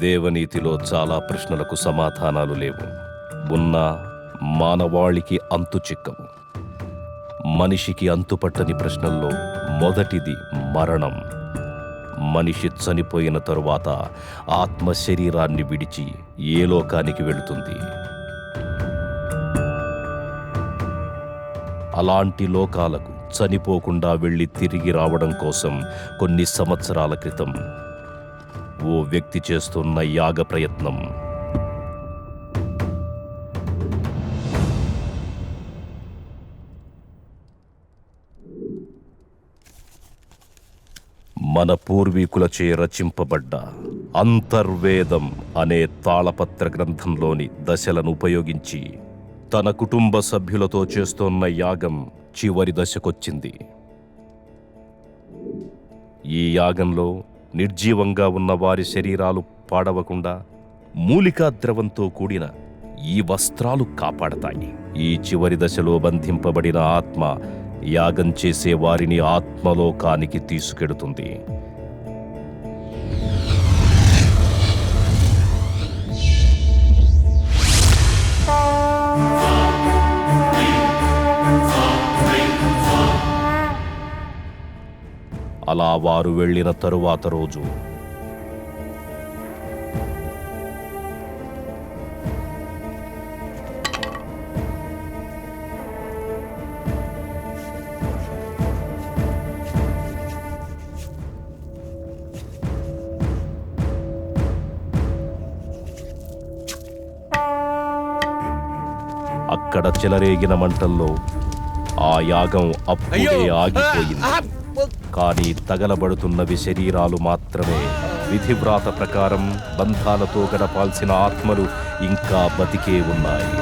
దేవనీతిలో చాలా ప్రశ్నలకు సమాధానాలు లేవు. ఉన్నా మానవాళికి అంతు చిక్కవు. మనిషికి అంతుపట్టని ప్రశ్నల్లో మొదటిది మరణం. మనిషి చనిపోయిన తరువాత ఆత్మ శరీరాన్ని విడిచి ఏ లోకానికి వెళుతుంది? అలాంటి లోకాలకు చనిపోకుండా వెళ్ళి తిరిగి రావడం కోసం కొన్ని సంవత్సరాల క్రితం ఓ వ్యక్తి చేస్తున్న యాగ ప్రయత్నం మన పూర్వీకులచే రచింపబడ్డ అంతర్వేదం అనే తాళపత్ర గ్రంథంలోని దశలను ఉపయోగించి తన కుటుంబ సభ్యులతో చేస్తోన్న యాగం చివరి దశకొచ్చింది. ఈ యాగంలో నిర్జీవంగా ఉన్న వారి శరీరాలు పాడవకుండా మూలికా ద్రవంతో కూడిన ఈ వస్త్రాలు కాపాడతాయి. ఈ చివరి దశలో బంధింపబడిన ఆత్మ యాగం చేసే వారిని ఆత్మలోకానికి తీసుకెడుతుంది. అలా వారు వెళ్ళిన తరువాత రోజు అక్కడ చెలరేగిన మంటల్లో ఆ యాగం అప్పుడే ఆగిపోయింది. కానీ తగలబడుతున్నవి శరీరాలు మాత్రమే. విధివ్రాత ప్రకారం బంధాలతో గడపాల్సిన ఆత్మలు ఇంకా బతికే ఉన్నాయి.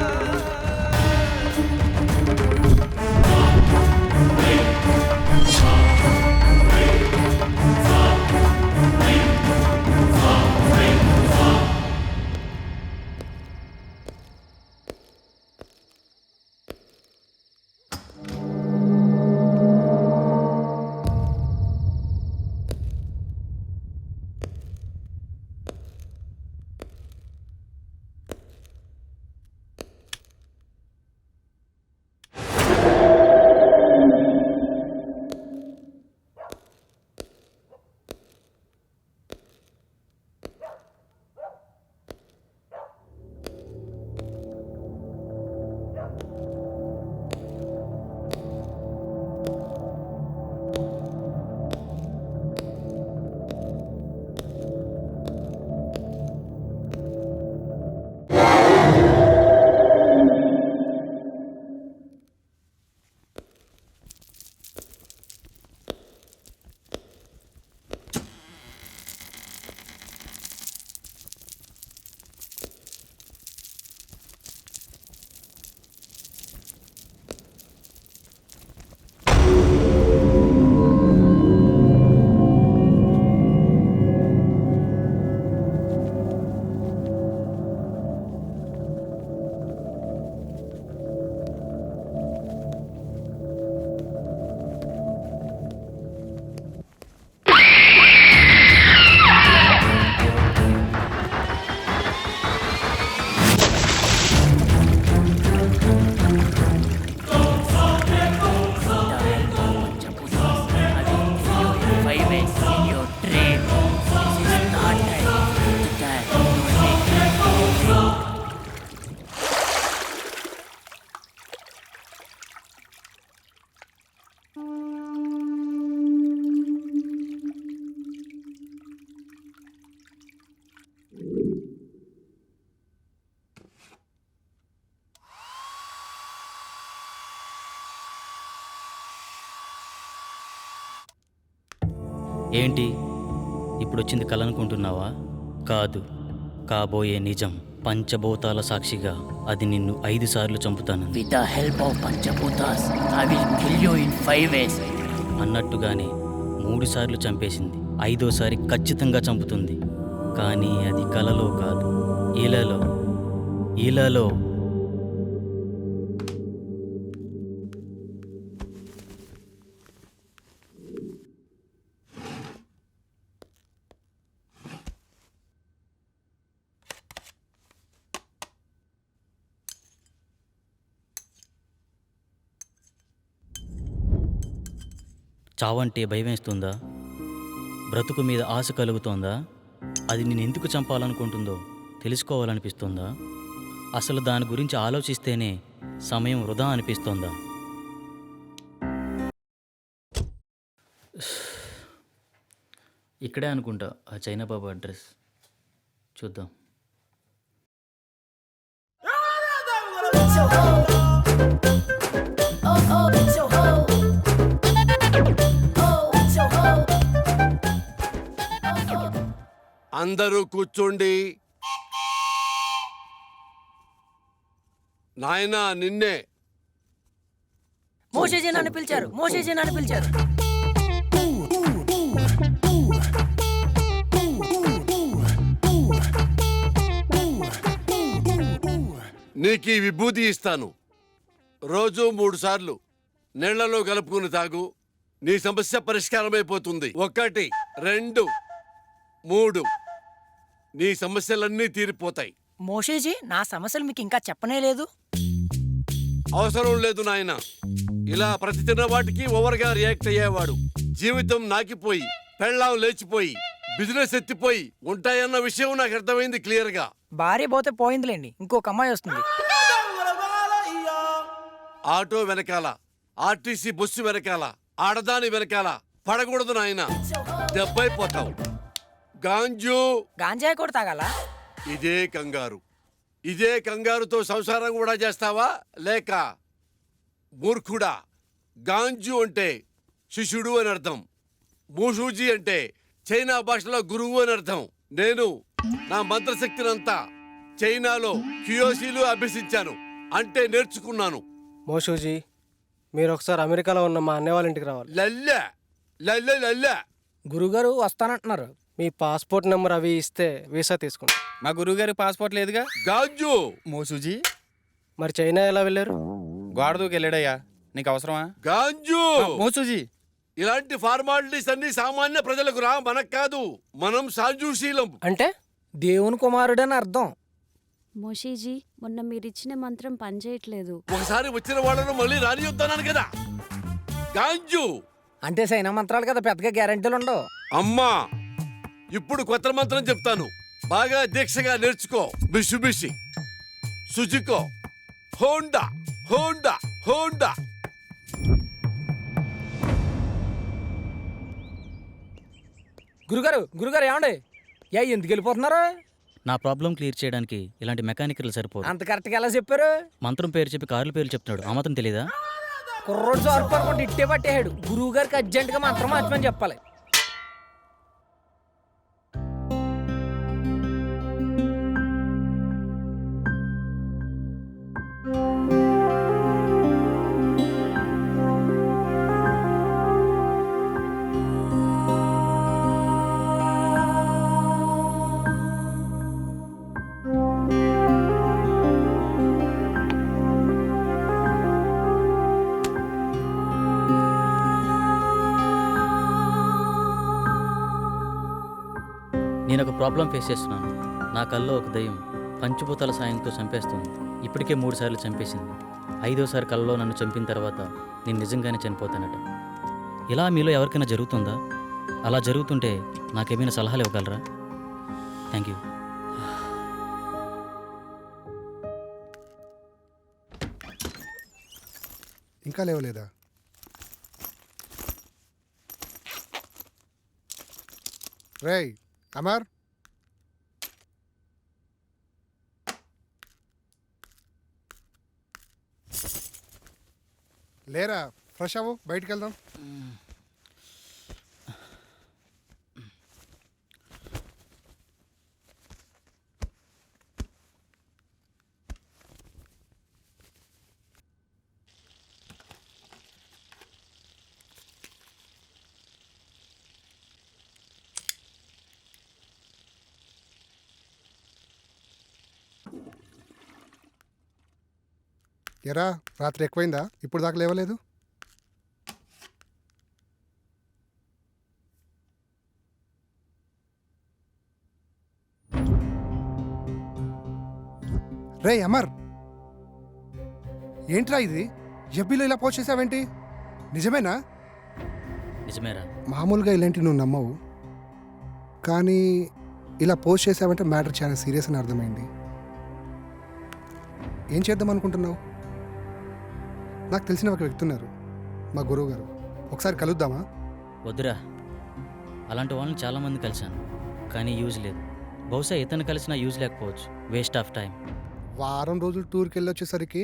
ఏంటి ఇప్పుడొచ్చింది కలనుకుంటున్నావా? కాదు, కాబోయే నిజం. పంచభూతాల సాక్షిగా అది నిన్ను 5 సార్లు చంపుతాను. With the help of Panchabuddhas, I will kill you in 5 ways. అన్నట్టుగానే 3 సార్లు చంపేసింది. 5వసారి ఖచ్చితంగా చంపుతుంది. కానీ అది కలలో కాదు, ఇలాలో. చావంటే భయమేస్తుందా? బ్రతుకు మీద ఆశ కలుగుతోందా? అది నేను ఎందుకు చంపాలనుకుంటుందో తెలుసుకోవాలనిపిస్తుందా? అసలు దాని గురించి ఆలోచిస్తేనే సమయం వృధా అనిపిస్తోందా? ఇక్కడే అనుకుంటా ఆ చైనా బాబు అడ్రస్. చూద్దాం. అందరూ కూర్చోండి. నాయనా నిన్నే. మోషేజీ నన్ను పిలిచారు, మోషేజీ నన్ను పిలిచారు. నీకు ఈ విభూతి ఇస్తాను. రోజు 3 సార్లు నీళ్లలో కలుపుకుని తాగు. నీ సమస్య పరిష్కారమైపోతుంది. 1 2 3 నీ సమస్యలన్నీ తీరిపోతాయి. మోషేజీ, నా సమస్యలు మీకు ఇంకా చెప్పనే లేదు. అవసరం లేదు నాయన. ఇలా ప్రతి చిన్న వాటికి ఓవర్గా రియాక్ట్ అయ్యేవాడు జీవితం నాకిపోయి, పెళ్ళాం లేచిపోయి, బిజినెస్ ఎత్తిపోయి ఉంటాయన్న విషయం నాకు అర్థమైంది క్లియర్ గా. భార్య పోతే పోయిందిలేండి, ఇంకొక అమ్మాయి వస్తుంది. ఆటో వెనకాల, ఆర్టీసీ బస్సు వెనకాల, ఆడదాని వెనకాల పడకూడదు నాయన, దెబ్బైపోతావు. గాంజు గాంజాయి కూడా తాగాల? ఇదే కంగారు. ఇదే కంగారుతో సంసారం కూడా చేస్తావా? లేక మూర్ఖుడా? గాంజు అంటే శిష్యుడు అని అర్థం. మూషూజీ అంటే చైనా భాషలో గురువు అని అర్థం. నేను నా మంత్రశక్తినంతా చైనాలో క్యూయోసీలు అభ్యసించాను, అంటే నేర్చుకున్నాను. మోషూజీ, మీరు ఒకసారి అమెరికాలో ఉన్న మా అన్నయ్య వాళ్ళ ఇంటికి రావాలి. లల్లె లల్లె లల్లె. గురుగారు వస్తానంటున్నారు. మీ పాస్పోర్ట్ నెంబర్ అవి ఇస్తే వీసా తీసుకుంటాం. మా గురువుగారి పాస్పోర్ట్ లేదుగా. గాంజు మోసూజీ మరి చైనా ఎలా వెళ్ళారు? గోడ దూకి వెళ్ళాడయ్యా, నీకు అవసరమా? గాంజు మోసూజీ ఇలాంటి ఫార్మాలిటీస్ అన్ని సామాన్య ప్రజలకు రా, మనకు కాదు. మనం సాంజుశీలం. అంటే దేవుని కుమారుడని అర్థం. మోషీజీ, మొన్న మీరిచ్చిన మంత్రం పనిచేయట్లేదు. ఒకసారి వచ్చిన వాళ్ళను మళ్ళీ రానియొద్దన్నాను కదా. గాంజు అంటే సైనా మంత్రాలు కదా, పెద్దగా గ్యారెంటీలు ఉండవు. అమ్మా, ఇప్పుడు కొత్త మంత్రం చెప్తాను, బాగా దీక్షగా నేర్చుకో. బిషుబిషి, సుజుకో, హోండా హోండా హోండా. గురుగారు ఏమండి? ఎందుకు వెళ్ళిపోతున్నారు? నా ప్రాబ్లం క్లియర్ చేయడానికి ఇలాంటి మెకానికల్ సరిపోదు. అంత కరెక్ట్గా ఎలా చెప్పారు? మంత్రం పేరు చెప్పి కార్ల పేర్లు చెప్తున్నాడు, ఆ మాత్రం తెలీదా? కుర్రోడు జారుకోకుండా ఇట్టే పట్టేశాడు. గురువు గారికి అర్జెంటుగా మంత్రం మార్చమని చెప్పాలి. నేను ఒక ప్రాబ్లం ఫేస్ చేస్తున్నాను. నా కల్లో ఒక దయ్యం పంచభూతాల సాయంతో చంపేస్తుంది. ఇప్పటికే 3 సార్లు చంపేసింది. 5వసారి కల్లో నన్ను చంపిన తర్వాత నేను నిజంగానే చనిపోతానట. ఇలా మీలో ఎవరికైనా జరుగుతుందా? అలా జరుగుతుంటే నాకేమైనా సలహాలు ఇవ్వగలరా? Thank you. ఇంకా లేవలేదా? రేయ్ అమర్, లేరా? ఫ్రెష్ అవ్వు, బయటికి వెళ్దాం. ఎరా, రాత్రి ఎక్కువైందా? ఇప్పుడు దాకా లేవలేదు? రే అమర్, ఏంట్రా ఇది? ఎబ్బీలో ఇలా పోస్ట్ చేసావేంటి? నిజమేనా? నిజమేరా. మామూలుగా ఇలాంటివి నువ్వు నమ్మవు, కానీ ఇలా పోస్ట్ చేసావంటే మ్యాటర్ చాలా సీరియస్ అని అర్థమైంది. ఏం చేద్దాం అనుకుంటున్నావు? నాకు తెలిసిన ఒక వ్యక్తి ఉన్నారు, మా గురువు గారు. ఒకసారి కలుద్దామా? వద్దురా, అలాంటి వాళ్ళని చాలామంది కలిశాను, కానీ యూజ్ లేదు. బహుశా ఇతను కలిసినా యూజ్ లేకపోవచ్చు. Waste of time. వారం రోజులు టూర్కి వెళ్ళి వచ్చేసరికి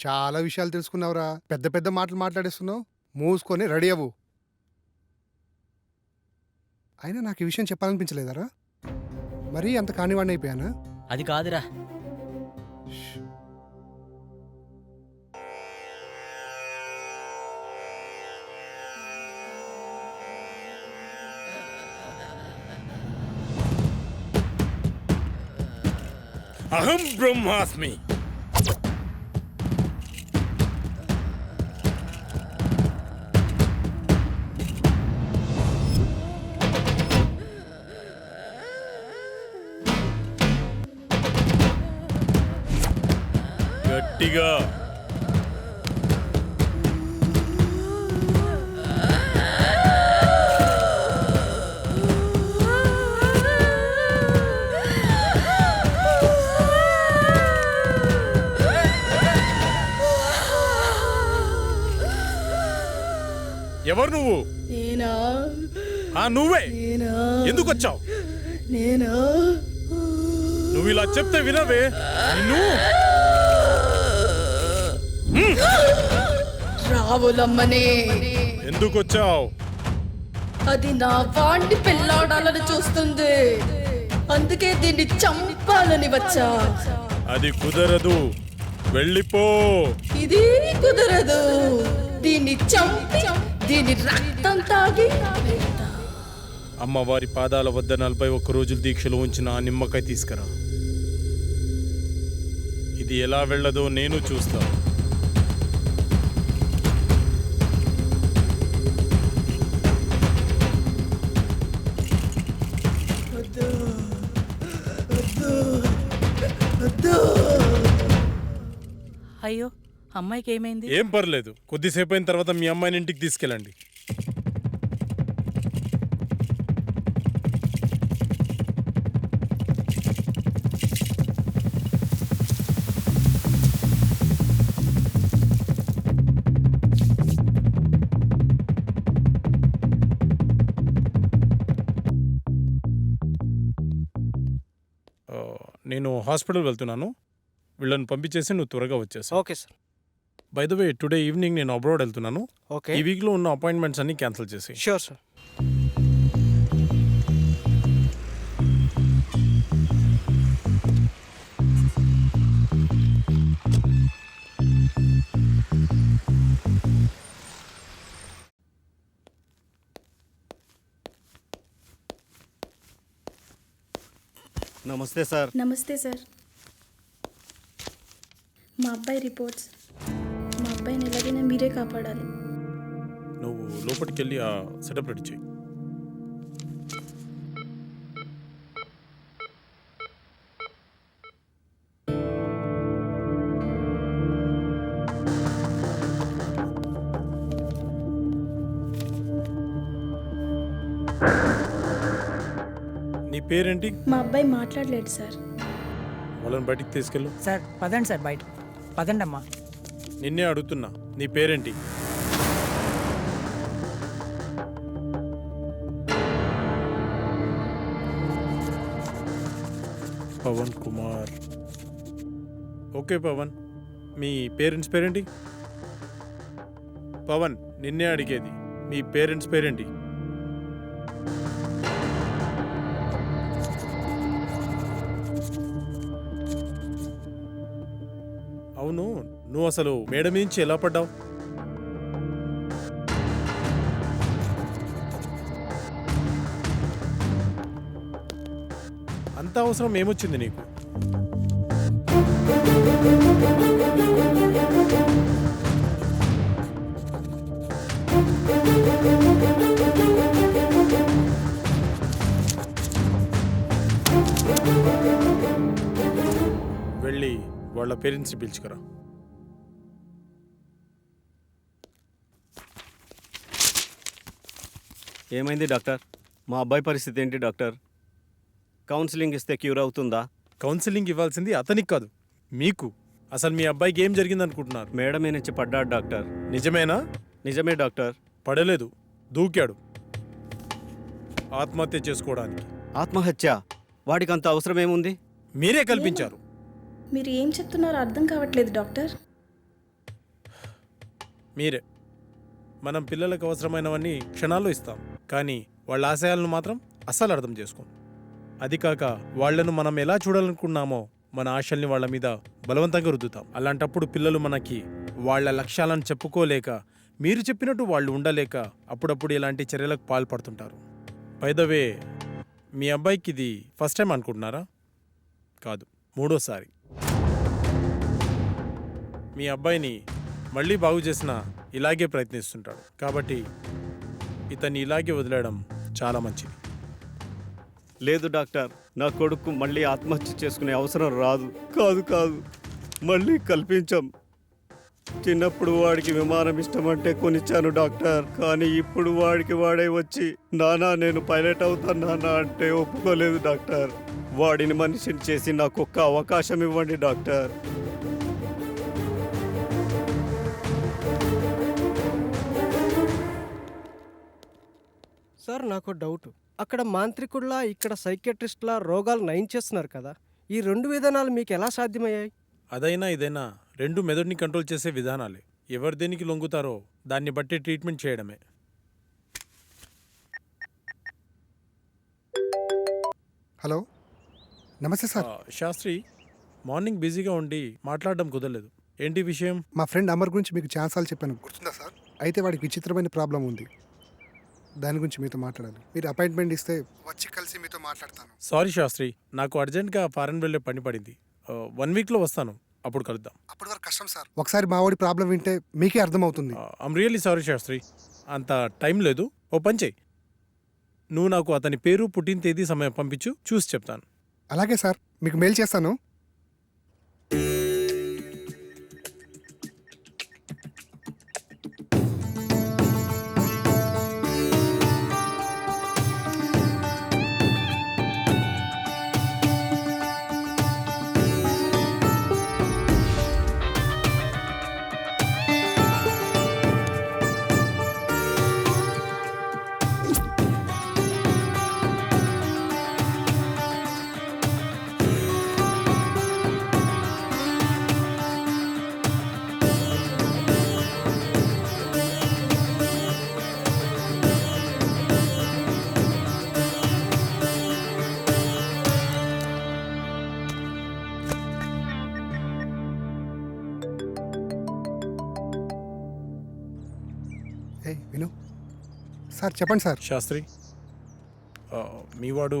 చాలా విషయాలు తెలుసుకున్నావురా. పెద్ద పెద్ద మాటలు మాట్లాడేస్తున్నావు. మూసుకొని రెడీ అవ్వు. అయినా నాకు ఈ విషయం చెప్పాలనిపించలేదారా? మరీ అంత కానివాడిని అయిపోయానా? అది కాదురా. అహం బ్రహ్మాస్మి. గట్టిగా ఎవరు నువ్వు? నేనా? నువ్వే. నేనా? ఎందుకు వచ్చావు? నేనా? నువ్వు ఇలా చెప్తే వినవే. నిన్ను రావులమ్మనే. ఎందుకు వచ్చావు? అది నా వాణ్ణి పెళ్ళాడాలని చూస్తుంది, అందుకే దీన్ని చంపాలని వచ్చా. అది కుదరదు, వెళ్ళిపో. ఇది కుదరదు, దీన్ని చంపి దీని రక్తం తాగి. అమ్మవారి పాదాల వద్ద 41 రోజులు దీక్షలో ఉంచిన ఆ నిమ్మకాయ తీసుకురా. ఇది ఎలా వెళ్ళదో నేను చూస్తా. అయ్యో, అమ్మాయికి ఏమైంది? ఏం పర్లేదు, కొద్దిసేపు అయిన తర్వాత మీ అమ్మాయిని ఇంటికి తీసుకెళ్ళండి. నేను హాస్పిటల్ వెళ్తున్నాను, వీళ్ళని పంపించేసి నువ్వు త్వరగా వచ్చేసి. Okay sir. By the way, today evening నేను అబ్రాడ్ వెళ్తున్నాను. ఓకే, ఈ వీక్లో ఉన్న అపాయింట్మెంట్స్ అన్ని క్యాన్సిల్ చేసి. Sure sir. నమస్తే సార్. నమస్తే సార్. మా అబ్బాయి రిపోర్ట్స్. మా అబ్బాయిని ఎలాగైనా మీరే కాపాడాలి. నువ్వు లోపలికి వెళ్ళి ఆ సెటప్ రెడీ చేయి. నీ పేరేంటి? మా అబ్బాయి మాట్లాడలేడు సార్. వాళ్ళని బయటికి తీసుకెళ్ళు. సార్ పదండి సార్, బయట పదండి అమ్మా. నిన్నే అడుగుతున్నా, నీ పేరేంటి? పవన్ కుమార్. ఓకే పవన్, మీ పేరెంట్స్ పేరేంటి? పవన్, నిన్నే అడిగేది, మీ పేరెంట్స్ పేరేంటి? అవును, నువ్వు అసలు మేడ నుంచి ఎలా పడ్డావు? అంత అవసరం ఏమొచ్చింది నీకు? వెళ్ళి వాళ్ళ పేరెంట్స్ని పిలుచుకురా. ఏమైంది డాక్టర్? మా అబ్బాయి పరిస్థితి ఏంటి డాక్టర్? కౌన్సిలింగ్ ఇస్తే క్యూర్ అవుతుందా? కౌన్సిలింగ్ ఇవ్వాల్సింది అతనికి కాదు, మీకు. అసలు మీ అబ్బాయికి ఏం జరిగింది అనుకుంటున్నారు? మేడ మీద నుంచి పడ్డాడు డాక్టర్. నిజమేనా? నిజమే డాక్టర్. పడలేదు, దూకాడు ఆత్మహత్య చేసుకోవడానికి. ఆత్మహత్య? వాడికి అంత అవసరం ఏముంది? మీరే కల్పించారు. మీరు ఏం చెప్తున్నారో అర్థం కావట్లేదు డాక్టర్. మీరే. మనం పిల్లలకు అవసరమైనవన్నీ క్షణాల్లో ఇస్తాం, కానీ వాళ్ళ ఆశయాలను మాత్రం అస్సలు అర్థం చేసుకోం. అది కాక వాళ్లను మనం ఎలా చూడాలనుకున్నామో మన ఆశల్ని వాళ్ళ మీద బలవంతంగా రుద్దుతాం. అలాంటప్పుడు పిల్లలు మనకి వాళ్ళ లక్ష్యాలను చెప్పుకోలేక, మీరు చెప్పినట్టు వాళ్ళు ఉండలేక అప్పుడప్పుడు ఇలాంటి చర్యలకు పాల్పడుతుంటారు. బై ద వే, మీ అబ్బాయికి ఇది ఫస్ట్ టైం అనుకుంటున్నారా? కాదు, 3వ సారి. మీ అబ్బాయిని మళ్ళీ బాగు చేసినా ఇలాగే ప్రయత్నిస్తుంటాడు. కాబట్టి ఇతన్ని ఇలాగే వదిలేయడం చాలా మంచిది. లేదు డాక్టర్, నా కొడుకు మళ్ళీ ఆత్మహత్య చేసుకునే అవసరం రాదు. కాదు, మళ్ళీ కల్పించాం. చిన్నప్పుడు వాడికి విమానం ఇష్టమంటే కొనిచ్చాను డాక్టర్. కానీ ఇప్పుడు వాడికి వాడే వచ్చి నానా నేను పైలట్ అవుతాను నానా అంటే ఒప్పుకోలేదు డాక్టర్. వాడిని మనిషిని చేసి నాకు ఒక్క అవకాశం ఇవ్వండి డాక్టర్. సార్ నాకు డౌట్. అక్కడ మాంత్రికుల్లా ఇక్కడ సైకియాట్రిస్ట్లా రోగాలు నయం చేస్తున్నారు కదా, ఈ 2 విధానాలు మీకు ఎలా సాధ్యమయ్యాయి? అదైనా ఇదైనా రెండు మెదడుని కంట్రోల్ చేసే విధానాలే. ఎవరు దేనికి లొంగుతారో దాన్ని బట్టి ట్రీట్మెంట్ చేయడమే. హలో, నమస్తే సార్. శాస్త్రి, మార్నింగ్ బిజీగా ఉండి మాట్లాడడం కుదరలేదు. ఏంటి విషయం? మా ఫ్రెండ్ అమర్ గురించి మీకు ఛాన్సాలు చెప్పాను, గుర్తుందా సార్? అయితే వాడికి విచిత్రమైన ప్రాబ్లం ఉంది. దాని గురించి మీతో మాట్లాడాలి. మీరు అపాయింట్మెంట్ ఇస్తే వచ్చి కలిసి మీతో మాట్లాడతాను. సారీ శాస్త్రి, నాకు అర్జెంట్గా ఫారెన్ వెళ్ళే పని పడింది. 1 వీక్లో వస్తాను, అప్పుడు కలుద్దాం. అప్పటి వరకు కష్టం సార్. ఒకసారి మా వాడి ప్రాబ్లం వింటే మీకే అర్థమవుతుంది. ఐమ్ రియల్లీ సారీ శాస్త్రి, అంత టైం లేదు. ఓ పని చెయ్యి, నువ్వు నాకు అతని పేరు, పుట్టిన తేదీ, సమయం పంపించు, చూసి చెప్తాను. అలాగే సార్, మీకు మెయిల్ చేస్తాను. విను సార్, చెప్పండి సార్. శాస్త్రి, మీ వాడు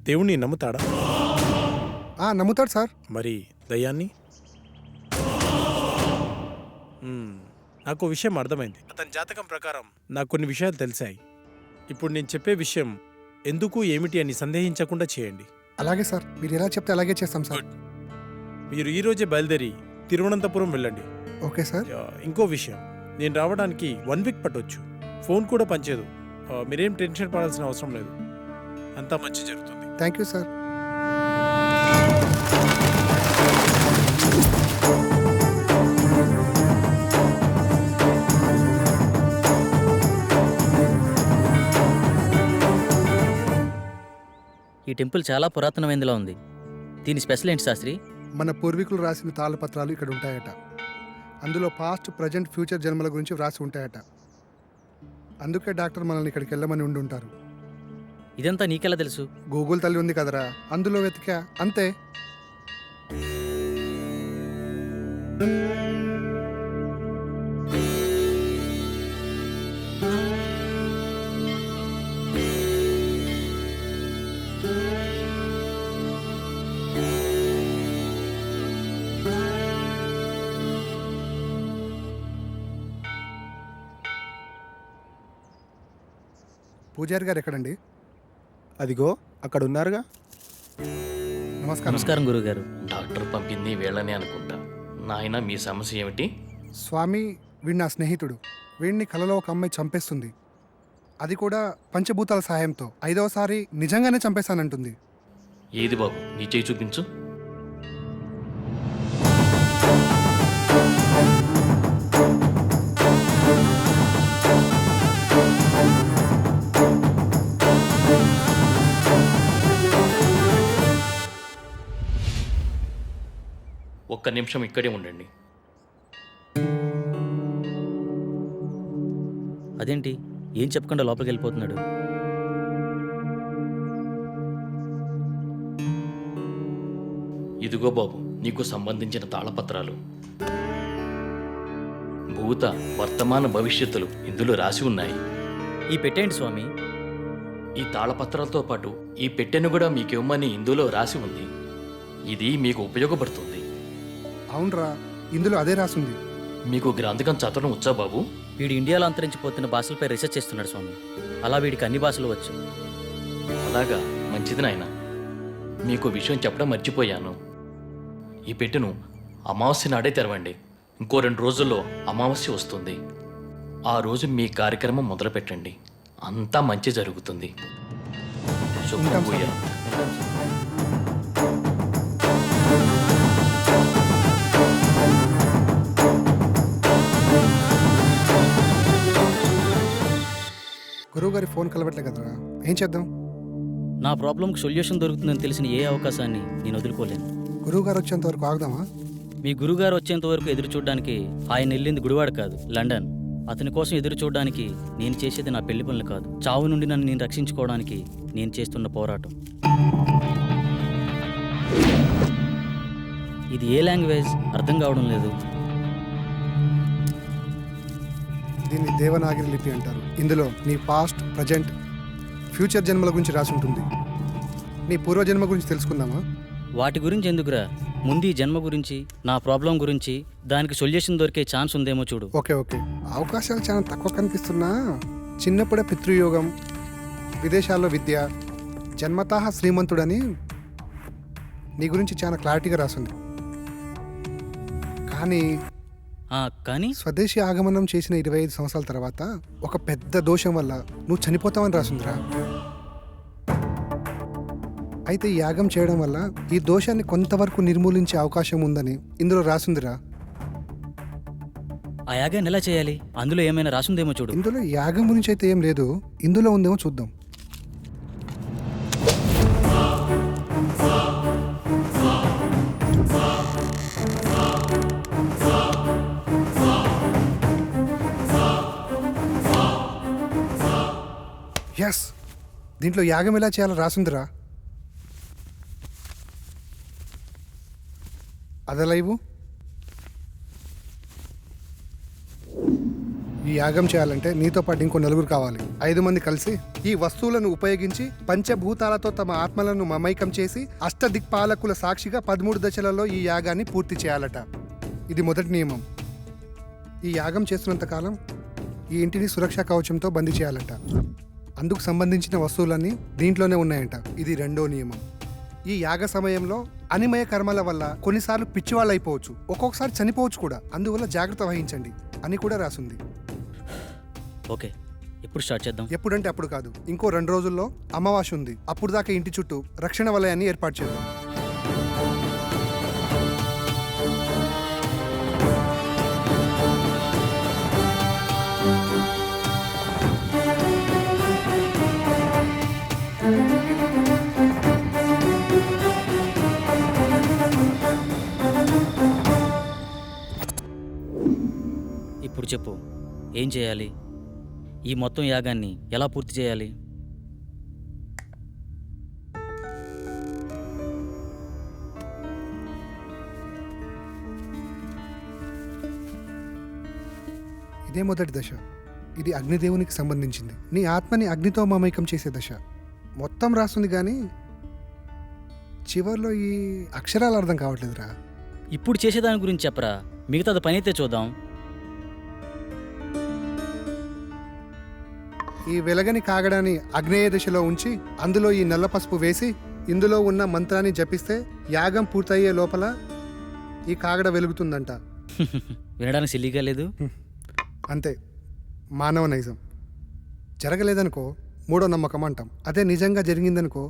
దేవుణ్ణి నమ్ముతాడా? నమ్ముతాడు సార్. మరి దయ్యాన్ని? నాకు విషయం అర్థమైంది. అతని జాతకం ప్రకారం నాకు కొన్ని విషయాలు తెలిసాయి. ఇప్పుడు నేను చెప్పే విషయం ఎందుకు ఏమిటి అని సందేహించకుండా చేయండి. అలాగే సార్, మీరు ఎలా చెప్తే అలాగే చేస్తాం సార్. మీరు ఈరోజే బయలుదేరి తిరువనంతపురం వెళ్ళండి. Okay sir. ఇంకో విషయం, నేను రావడానికి 1 వీక్ పట్టొచ్చు. ఫోన్ కూడా పనిచేయదు. మీరేం టెన్షన్ పడాల్సిన అవసరం లేదు, అంతా మంచి జరుగుతుంది. Thank you sir. ఈ టెంపుల్ చాలా పురాతనమైనదిలా ఉంది. దీని స్పెషల్ ఏంటి శాస్త్రి? మన పూర్వీకులు రాసిన తాళపత్రాలు ఇక్కడ ఉంటాయట. అందులో పాస్ట్, ప్రజెంట్, ఫ్యూచర్ జన్మల గురించి వ్రాసి ఉంటాయట. అందుకే డాక్టర్ మనల్ని ఇక్కడికి వెళ్ళమని ఉండుంటారు. ఇదంతా నీకెలా తెలుసు? గూగుల్ తల్లి ఉంది కదరా, అందులో వెతికా అంతే. పూజారి గారు ఎక్కడండి? అదిగో అక్కడ ఉన్నారుగా. నమస్కారం. నమస్కారం గురుగారు. డాక్టర్ పంపింది వీళ్ళని అనుకుంటా. నాయన మీ సమస్య ఏమిటి? స్వామి, వీడు నా స్నేహితుడు. వీడిని కలలో ఒక అమ్మాయి చంపేస్తుంది. అది కూడా పంచభూతాల సహాయంతో 5వసారి నిజంగానే చంపేశానంటుంది. ఏది బాబు నీ చేయి చూపించు. ఒక్క నిమిషం ఇక్కడే ఉండండి. అదేంటి ఏం చెప్పకుండా లోపలికి వెళ్ళిపోతున్నాడు? ఇదిగో బాబు నీకు సంబంధించిన తాళపత్రాలు. భూత వర్తమాన భవిష్యత్తులు ఇందులో రాసి ఉన్నాయి. ఈ పెట్టేంటి స్వామి? ఈ తాళపత్రాలతో పాటు ఈ పెట్టెను కూడా మీకు ఇవ్వమని ఇందులో రాసి ఉంది. ఇది మీకు ఉపయోగపడుతుంది. అవునరా, ఇందులో అదే రాసుంది. మీకు గ్రంథకం చదవడం వచ్చా బాబు? వీడు ఇండియాలో అంతరించిపోతున్న భాషలపై రీసెర్చ్ చేస్తున్నాడు స్వామి. అలా వీడికి అన్ని భాషలు వచ్చు. అలాగా, మంచిది నాయన. మీకు విషయం చెప్పడం మర్చిపోయాను. ఈ పెట్టెను అమావాస్య నాడే తెరవండి. ఇంకో 2 రోజుల్లో అమావాస్య వస్తుంది. ఆ రోజు మీ కార్యక్రమం మొదలు పెట్టండి. అంతా మంచి జరుగుతుంది. శుభ్రం పూయ. గురువుగారి ఫోన్ కలవట్లే కదరా, ఏం చేద్దాం? నా ప్రాబ్లంకి సొల్యూషన్ దొరుకుతుందని తెలిసిన ఏ అవకాశాన్ని నేను వదులుకోలేను. గురువుగారు వచ్చేంత వరకు ఆగుదామా? మీ గురుగారు వచ్చేంత వరకు ఎదురు చూడడానికి ఆయన వెళ్ళింది గుడివాడ కాదు, లండన్. అతని కోసం ఎదురు చూడడానికి నేను చేసేది నా పెళ్లి పనులు కాదు, చావు నుండి నన్ను నేను రక్షించుకోవడానికి నేను చేస్తున్న పోరాటం. ఇది ఏ లాంగ్వేజ్ అర్థం కావడం లేదు. దీన్ని దేవనాగరి లిపి అంటారు. ఇందులో నీ పాస్ట్, ప్రజెంట్, ఫ్యూచర్ జన్మల గురించి రాసి ఉంటుంది. నీ పూర్వజన్మ గురించి తెలుసుకుందామా? వాటి గురించి ఎందుకురా, ముందు ఈ జన్మ గురించి, నా ప్రాబ్లం గురించి, దానికి సొల్యూషన్ దొరికే ఛాన్స్ ఉందేమో చూడు. ఓకే ఓకే, అవకాశాలు చాలా తక్కువ కనిపిస్తున్నా చిన్నప్పుడే పితృయోగం, విదేశాల్లో విద్య, జన్మతః శ్రీమంతుడని నీ గురించి చాలా క్లారిటీగా రాసింది. కానీ స్వదేశీ ఆగమనం చేసిన 25 సంవత్సరాల తర్వాత ఒక పెద్ద దోషం వల్ల నువ్వు చనిపోతావని రాసిందిరా. అయితే ఈ యాగం చేయడం వల్ల ఈ దోషాన్ని కొంతవరకు నిర్మూలించే అవకాశం ఉందని ఇందులో రాసిందిరా. ఆ యాగాన్ని ఎలా చేయాలి? అందులో ఏమైనా రాసిందేమో చూడు. ఇందులో యాగం గురించి అయితే ఏం లేదు, ఇందులో ఉందేమో చూద్దాం. ఎస్, దీంట్లో యాగం ఎలా చేయాలో రాసిందిరా. అదలైవు. ఈ యాగం చేయాలంటే నీతో పాటు ఇంకో 4 కావాలి. 5 మంది కలిసి ఈ వస్తువులను ఉపయోగించి పంచభూతాలతో తమ ఆత్మలను మమైకం చేసి అష్టదిక్పాలకుల సాక్షిగా 13 దశలలో ఈ యాగాన్ని పూర్తి చేయాలట. ఇది మొదటి నియమం. ఈ యాగం చేస్తున్నంత కాలం ఈ ఇంటిని సురక్షా కవచంతో బందీ చేయాలట. అందుకు సంబంధించిన వస్తువులన్నీ దీంట్లోనే ఉన్నాయంట. ఇది 2వ నియమం. ఈ యాగ సమయంలో అనిమయ కర్మల వల్ల కొన్నిసార్లు పిచ్చివాళ్ళు అయిపోవచ్చు, ఒక్కొక్కసారి చనిపోవచ్చు కూడా. అందువల్ల జాగ్రత్త వహించండి అని కూడా రాసింది. ఓకే, ఎప్పుడు స్టార్ట్ చేద్దాం? ఎప్పుడంటే అప్పుడు కాదు, ఇంకో 2 రోజుల్లో అమావాస్య ఉంది. అప్పుడు దాకా ఇంటి చుట్టూ రక్షణ వలయాన్ని ఏర్పాటు చేద్దాం. ఇప్పుడు చెప్పు, ఏం చేయాలి? ఈ మొత్తం యాగాన్ని ఎలా పూర్తి చేయాలి? ఇదే మొదటి దశ. ఇది అగ్నిదేవునికి సంబంధించింది. నీ ఆత్మని అగ్నితో మమైకం చేసే దశ. మొత్తం రాస్తుంది కానీ చివర్లో ఈ అక్షరాలు అర్థం కావట్లేదురా. ఇప్పుడు చేసేదాని గురించి చెప్పరా, మిగతాది పని అయితే చూద్దాం. ఈ వెలగని కాగడాన్ని అగ్నేయ దిశలో ఉంచి అందులో ఈ నల్ల పసుపు వేసి ఇందులో ఉన్న మంత్రాన్ని జపిస్తే యాగం పూర్తయ్యే లోపల ఈ కాగడ వెలుగుతుందంట. వినడానికి సిల్లీగా లేదు? అంతే, మానవ నైజం. జరగలేదనుకో మూడో నమ్మకం అంటాం. అదే నిజంగా జరిగిందనుకో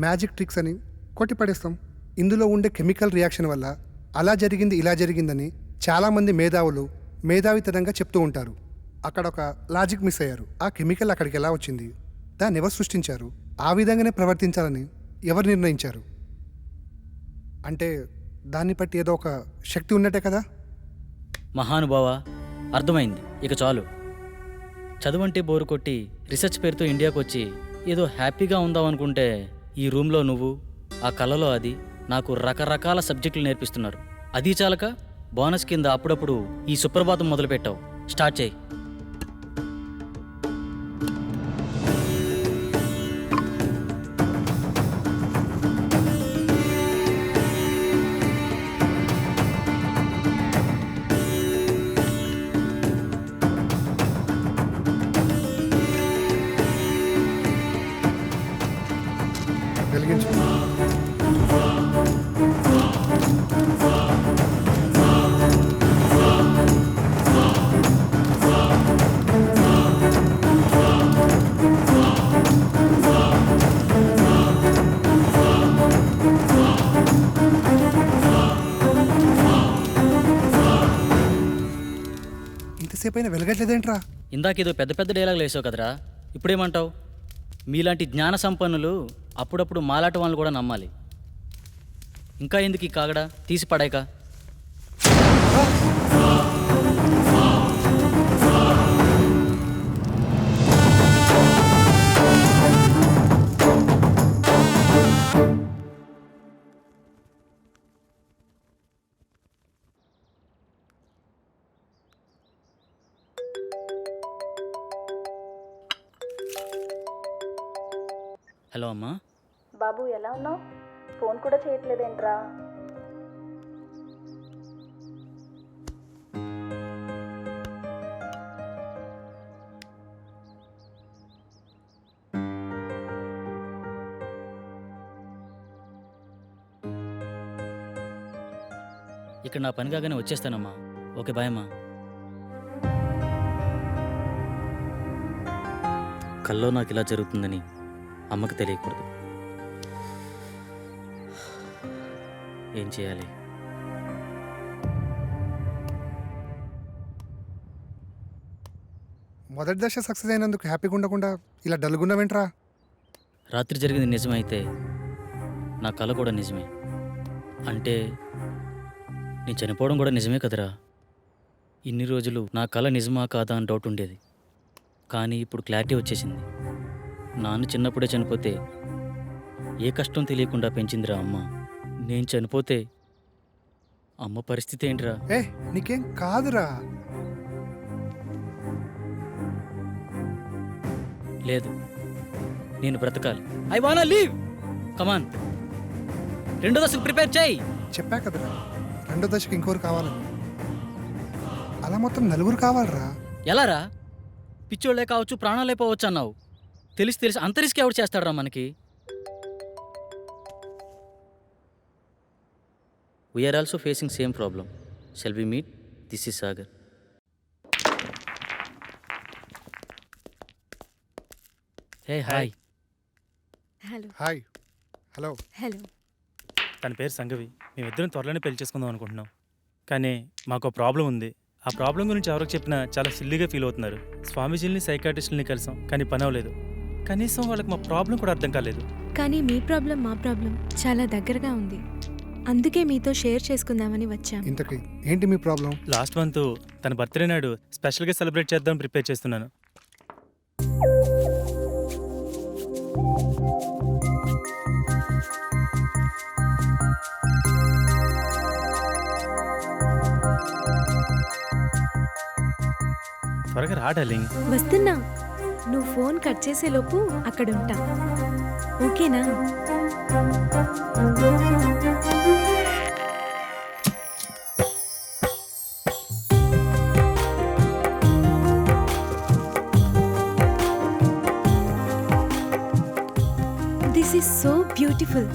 మ్యాజిక్ ట్రిక్స్ అని కొట్టిపడేస్తాం. ఇందులో ఉండే కెమికల్ రియాక్షన్ వల్ల అలా జరిగింది ఇలా జరిగిందని చాలామంది మేధావితనంగా చెప్తూ ఉంటారు. అక్కడ ఒక లాజిక్ మిస్ అయ్యారు. ఆ కెమికల్ అక్కడికి ఎలా వచ్చింది, దాన్ని ఎవరు సృష్టించారు, ఆ విధంగానే ప్రవర్తించాలని ఎవరు నిర్ణయించారు? అంటే దాన్ని బట్టి ఏదో ఒక శక్తి ఉన్నట్టే కదా. మహానుభావ, అర్థమైంది. ఇక చాలు. చదువంటే బోరు కొట్టి రీసెర్చ్ పేరుతో ఇండియాకు వచ్చి ఏదో హ్యాపీగా ఉందాం అనుకుంటే ఈ రూమ్లో నువ్వు, ఆ కళలో అది నాకు రకరకాల సబ్జెక్టులు నేర్పిస్తున్నారు. అది చాలక బోనస్ కింద అప్పుడప్పుడు ఈ సుప్రభాతం మొదలుపెట్టావు. స్టార్ట్ చేయి. వెలిగించు. ఇంతసేపు అయినా వెలగట్లేదేంట్రా? ఇందాకేదో పెద్ద పెద్ద డైలాగులు వేసావు కదరా, ఇప్పుడేమంటావు? మీలాంటి జ్ఞాన సంపన్నులు అప్పుడప్పుడు మాలాట వాళ్ళని కూడా నమ్మాలి. ఇంకా ఎందుకు ఈ కాగడా, తీసి పడాయిక. హలో అమ్మా. బాబు ఎలా ఉన్నావు? ఫోన్ కూడా చేయట్లేదేంట్రా? ఇక్కడ నా పని కాగానే వచ్చేస్తానమ్మా. ఓకే, బాయ్ అమ్మా. కల్లో నాకు ఇలా జరుగుతుందని అమ్మకి తెలియకూడదు. ఏం చేయాలి? మొదటి దశ సక్సెస్ అయినందుకు హ్యాపీగా ఉండకుండా ఇలా డల్గున్నావేంట్రా? రాత్రి జరిగింది నిజమైతే నా కళ కూడా నిజమే. అంటే నేను చనిపోవడం కూడా నిజమే కదరా. ఇన్ని రోజులు నా కళ నిజమా కాదా అని డౌట్ ఉండేది. కానీ ఇప్పుడు క్లారిటీ వచ్చేసింది. నాన్న చిన్నప్పుడే చనిపోతే ఏ కష్టం తెలియకుండా పెంచిందిరా అమ్మ. నేను చనిపోతే అమ్మ పరిస్థితి ఏంటిరా? నీకేం కాదురా. లేదు, నేను బ్రతకాలి. I want leave. కమాన్, రెండో దశకు ప్రిపేర్ చేయి. చెప్పా కదరా, రెండో దశకు ఇంకోరు కావాలని. అలా మొత్తం నలుగురు కావాలరా. ఎలారా? పిచ్చోళ్లే కావచ్చు, ప్రాణాలే పోవచ్చు అన్నావు. తెలిసి అంత రిస్క్ ఎవరు చేస్తాడరా మనకి? We are also facing same problem. Shall we meet? This is Sagar. Hey hi. Hello. Hi. Hello. Hello. తన పేరు సంగవి. మేమిద్దరం త్వరలోనే పెళ్లి చేసుకుందాం అనుకుంటున్నాం. కానీ మాకు ప్రాబ్లం ఉంది. ఆ ప్రాబ్లం గురించి ఎవరికి చెప్పినా చాలా సిల్లీగా ఫీల్ అవుతున్నారు. స్వామీజీని, సైకాట్రిస్టులని కలిసాం, కానీ పని అవ్వలేదు. కనీసం వాళ్ళకి మా ప్రాబ్లం కూడా అర్థం కాలేదు. కానీ మీ ప్రాబ్లం మా ప్రాబ్లం చాలా దగ్గరగా ఉంది. అందుకే మీతో షేర్ చేసుకుందామని వచ్చాం. ఇంతకీ ఏంటి మీ ప్రాబ్లం? లాస్ట్ మంత్ తన బర్త్డే నాడు స్పెషల్గా సెలబ్రేట్ చేద్దాం ప్రిపేర్ చేస్తున్నాను. త్వరగా రా డార్లింగ్. వస్తున్నా. నువ్వు ఫోన్ కట్ చేసేలోపు అక్కడ ఉంటా. ఓకేనా? This is so beautiful.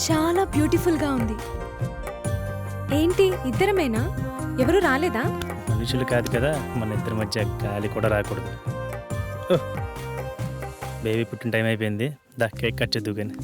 చాలా బ్యూటిఫుల్గా ఉంది. ఏంటి ఇద్దరమేనా? ఎవరు రాలేదా? మనుషులు కాదు కదా, మన ఇద్దరి మధ్య గాలి కూడా రాకూడదు. బేబీ పుట్టిన టైం అయిపోయింది. దా కేక్ కట్ చేద్దు కానీ.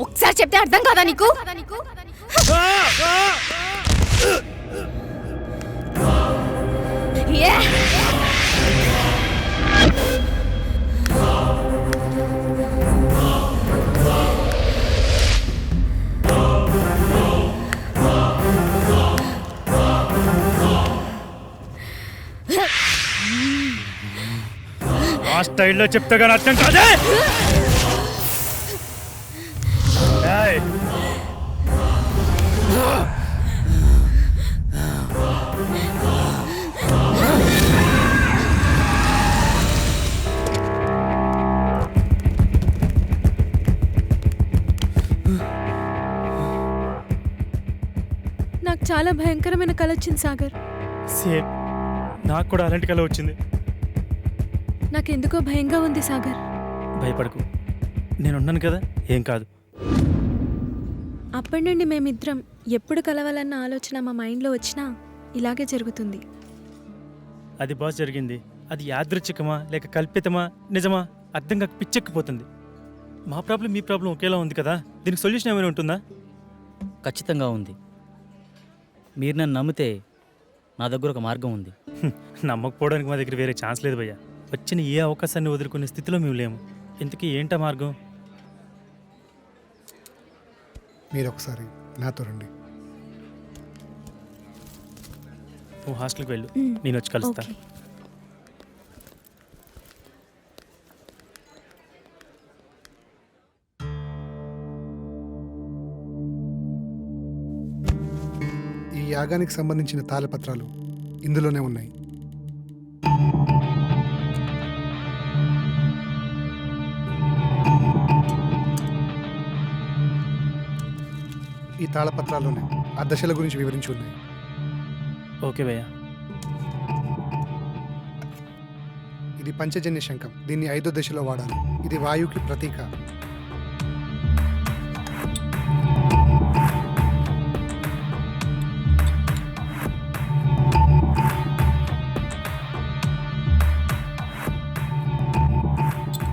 ఒకసారి చెప్తే అర్థం కాదా నీకు? ఏ! ఆ స్టైల్లో చెప్తే కానీ అర్థం కాదే. నాకు చాలా భయంకరమైన కల వచ్చింది సాగర్. సేమ్ నాకు కూడా అలాంటి కల వచ్చింది. నాకెందుకో భయంగా ఉంది సాగర్. భయపడకు, నేనున్నాను కదా, ఏం కాదు. అప్పటి నుండి మేమిద్దరం ఎప్పుడు కలవాలన్న ఆలోచన మా మైండ్లో వచ్చినా ఇలాగే జరుగుతుంది. అది బాస్ జరిగింది. అది యాదృచ్ఛికమా లేక కల్పితమా నిజమా అర్థం కాక పిచ్చెక్కిపోతుంది. మా ప్రాబ్లం మీ ప్రాబ్లం ఒకేలా ఉంది కదా, దీనికి సొల్యూషన్ ఏమైనా ఉంటుందా? ఖచ్చితంగా ఉంది. మీరు నన్ను నమ్మితే నా దగ్గర ఒక మార్గం ఉంది. నమ్మకపోవడానికి మా దగ్గర వేరే ఛాన్స్ లేదు భయ్యా. వచ్చిన ఏ అవకాశాన్ని వదులుకునే స్థితిలో మేము లేము. ఇంతకీ ఏంటా మార్గం? మీరు ఒకసారి నాతో రండి. నువ్వు హాస్టల్కి వెళ్ళు, నేను వచ్చి కలుస్తా. ఓకే. ఈ యాగానికి సంబంధించిన తాళపత్రాలు ఇందులోనే ఉన్నాయి. ఈ తాళపత్రాల్లోనే ఆ దశల గురించి వివరించి ఉన్నాయి. ఓకే భయ్యా. ఇది పంచజన్య శంఖం. దీన్ని 5వ దశలో వాడాలి. ఇది వాయువుకి ప్రతీక.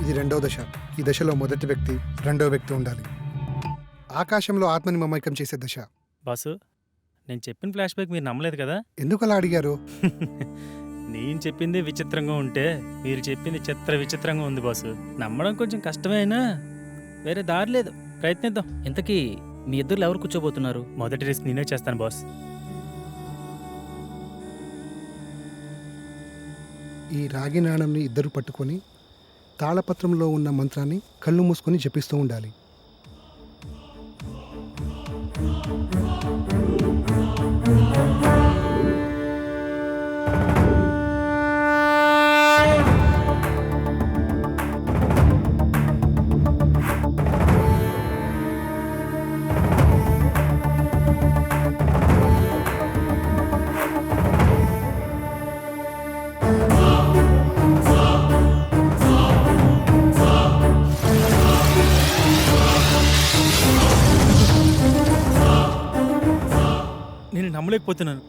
ఇది 2వ దశ. ఈ దశలో మొదటి వ్యక్తి, 2వ వ్యక్తి ఉండాలి. ఆకాశంలో ఆత్మని మమైకం చేసే దశ. బాసు, నేను చెప్పిన ఫ్లాష్ బ్యాక్ మీరు నమ్మలేదు కదా? ఎందుకు అలా అడిగారు? నేను చెప్పింది విచిత్రంగా ఉంటే మీరు చెప్పింది విచిత్రంగా ఉంది బాసు. నమ్మడం కొంచెం కష్టమైనా వేరే దారి లేదు, ప్రయత్నిద్దాం. ఇంతకీ మీ ఇద్దరు ఎవరు కూర్చోబోతున్నారు? మొదటి రిస్క్ నేనే చేస్తాను బాస్. ఈ రాగి నాణంని ఇద్దరు పట్టుకొని తాళపత్రంలో ఉన్న మంత్రాన్ని కళ్ళు మూసుకొని జపిస్తూ ఉండాలి. నేను నమ్మలేకపోతున్నాను.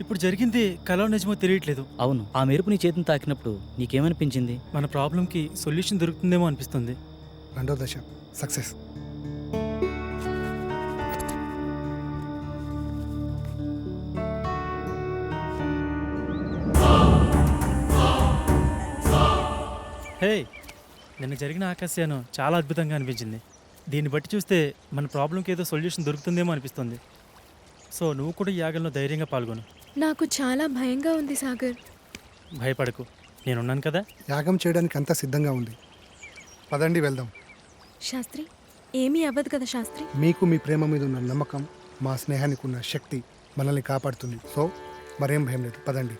ఇప్పుడు జరిగింది కలో నిజమో తెలియట్లేదు. అవును, ఆ మెరుపు నీ చేతిని తాకినప్పుడు నీకేమనిపించింది? మన ప్రాబ్లంకి సొల్యూషన్ దొరుకుతుందేమో అనిపిస్తుంది. రెండో దశ సక్సెస్. హే, నిన్న జరిగిన ఆకాశయానం చాలా అద్భుతంగా అనిపించింది. దీన్ని బట్టి చూస్తే మన ప్రాబ్లంకి ఏదో సొల్యూషన్ దొరుకుతుందేమో అనిపిస్తుంది. సో నువ్వు కూడా ఈ యాగంలో ధైర్యంగా పాల్గొను. నాకు చాలా భయంగా ఉంది సాగర్. భయపడకు, నేనున్నాను కదా. యాగం చేయడానికి అంతా సిద్ధంగా ఉంది. పదండి వెళ్దాం. శాస్త్రి, ఏమీ అవ్వదు కదా శాస్త్రి? మీకు మీ ప్రేమ మీద ఉన్న నమ్మకం, మా స్నేహానికి ఉన్న శక్తి మనల్ని కాపాడుతుంది. సో మరేం భయం లేదు, పదండి.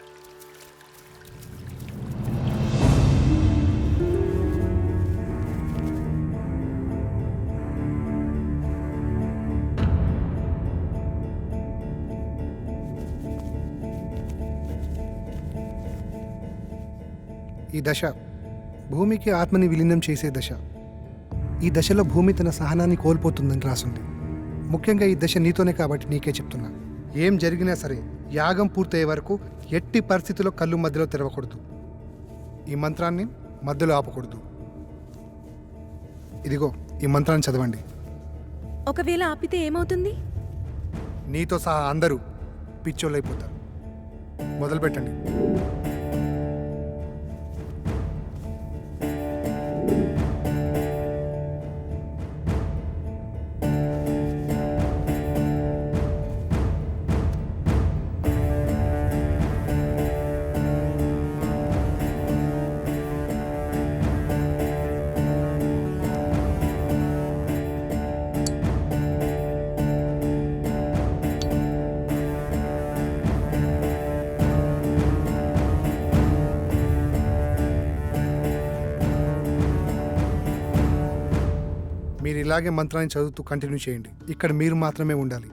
ఈ దశ భూమికి ఆత్మని విలీనం చేసే దశ. ఈ దశలో భూమి తన సహనాన్ని కోల్పోతుందని రాసుంది. ముఖ్యంగా ఈ దశ నీతోనే కాబట్టి నీకే చెప్తున్నా. ఏం జరిగినా సరే యాగం పూర్తయ్యే వరకు ఎట్టి పరిస్థితుల్లో కళ్ళు మధ్యలో తెరవకూడదు. ఈ మంత్రాన్ని మధ్యలో ఆపకూడదు. ఇదిగో ఈ మంత్రాన్ని చదవండి. ఒకవేళ ఆపితే ఏమవుతుంది? నీతో సహా అందరూ పిచ్చోళ్ళైపోతారు. మొదలు పెట్టండి. మీరు ఇలాగే మంత్రాన్ని చదువుతూ కంటిన్యూ చేయండి. ఇక్కడ మీరు మాత్రమే ఉండాలి.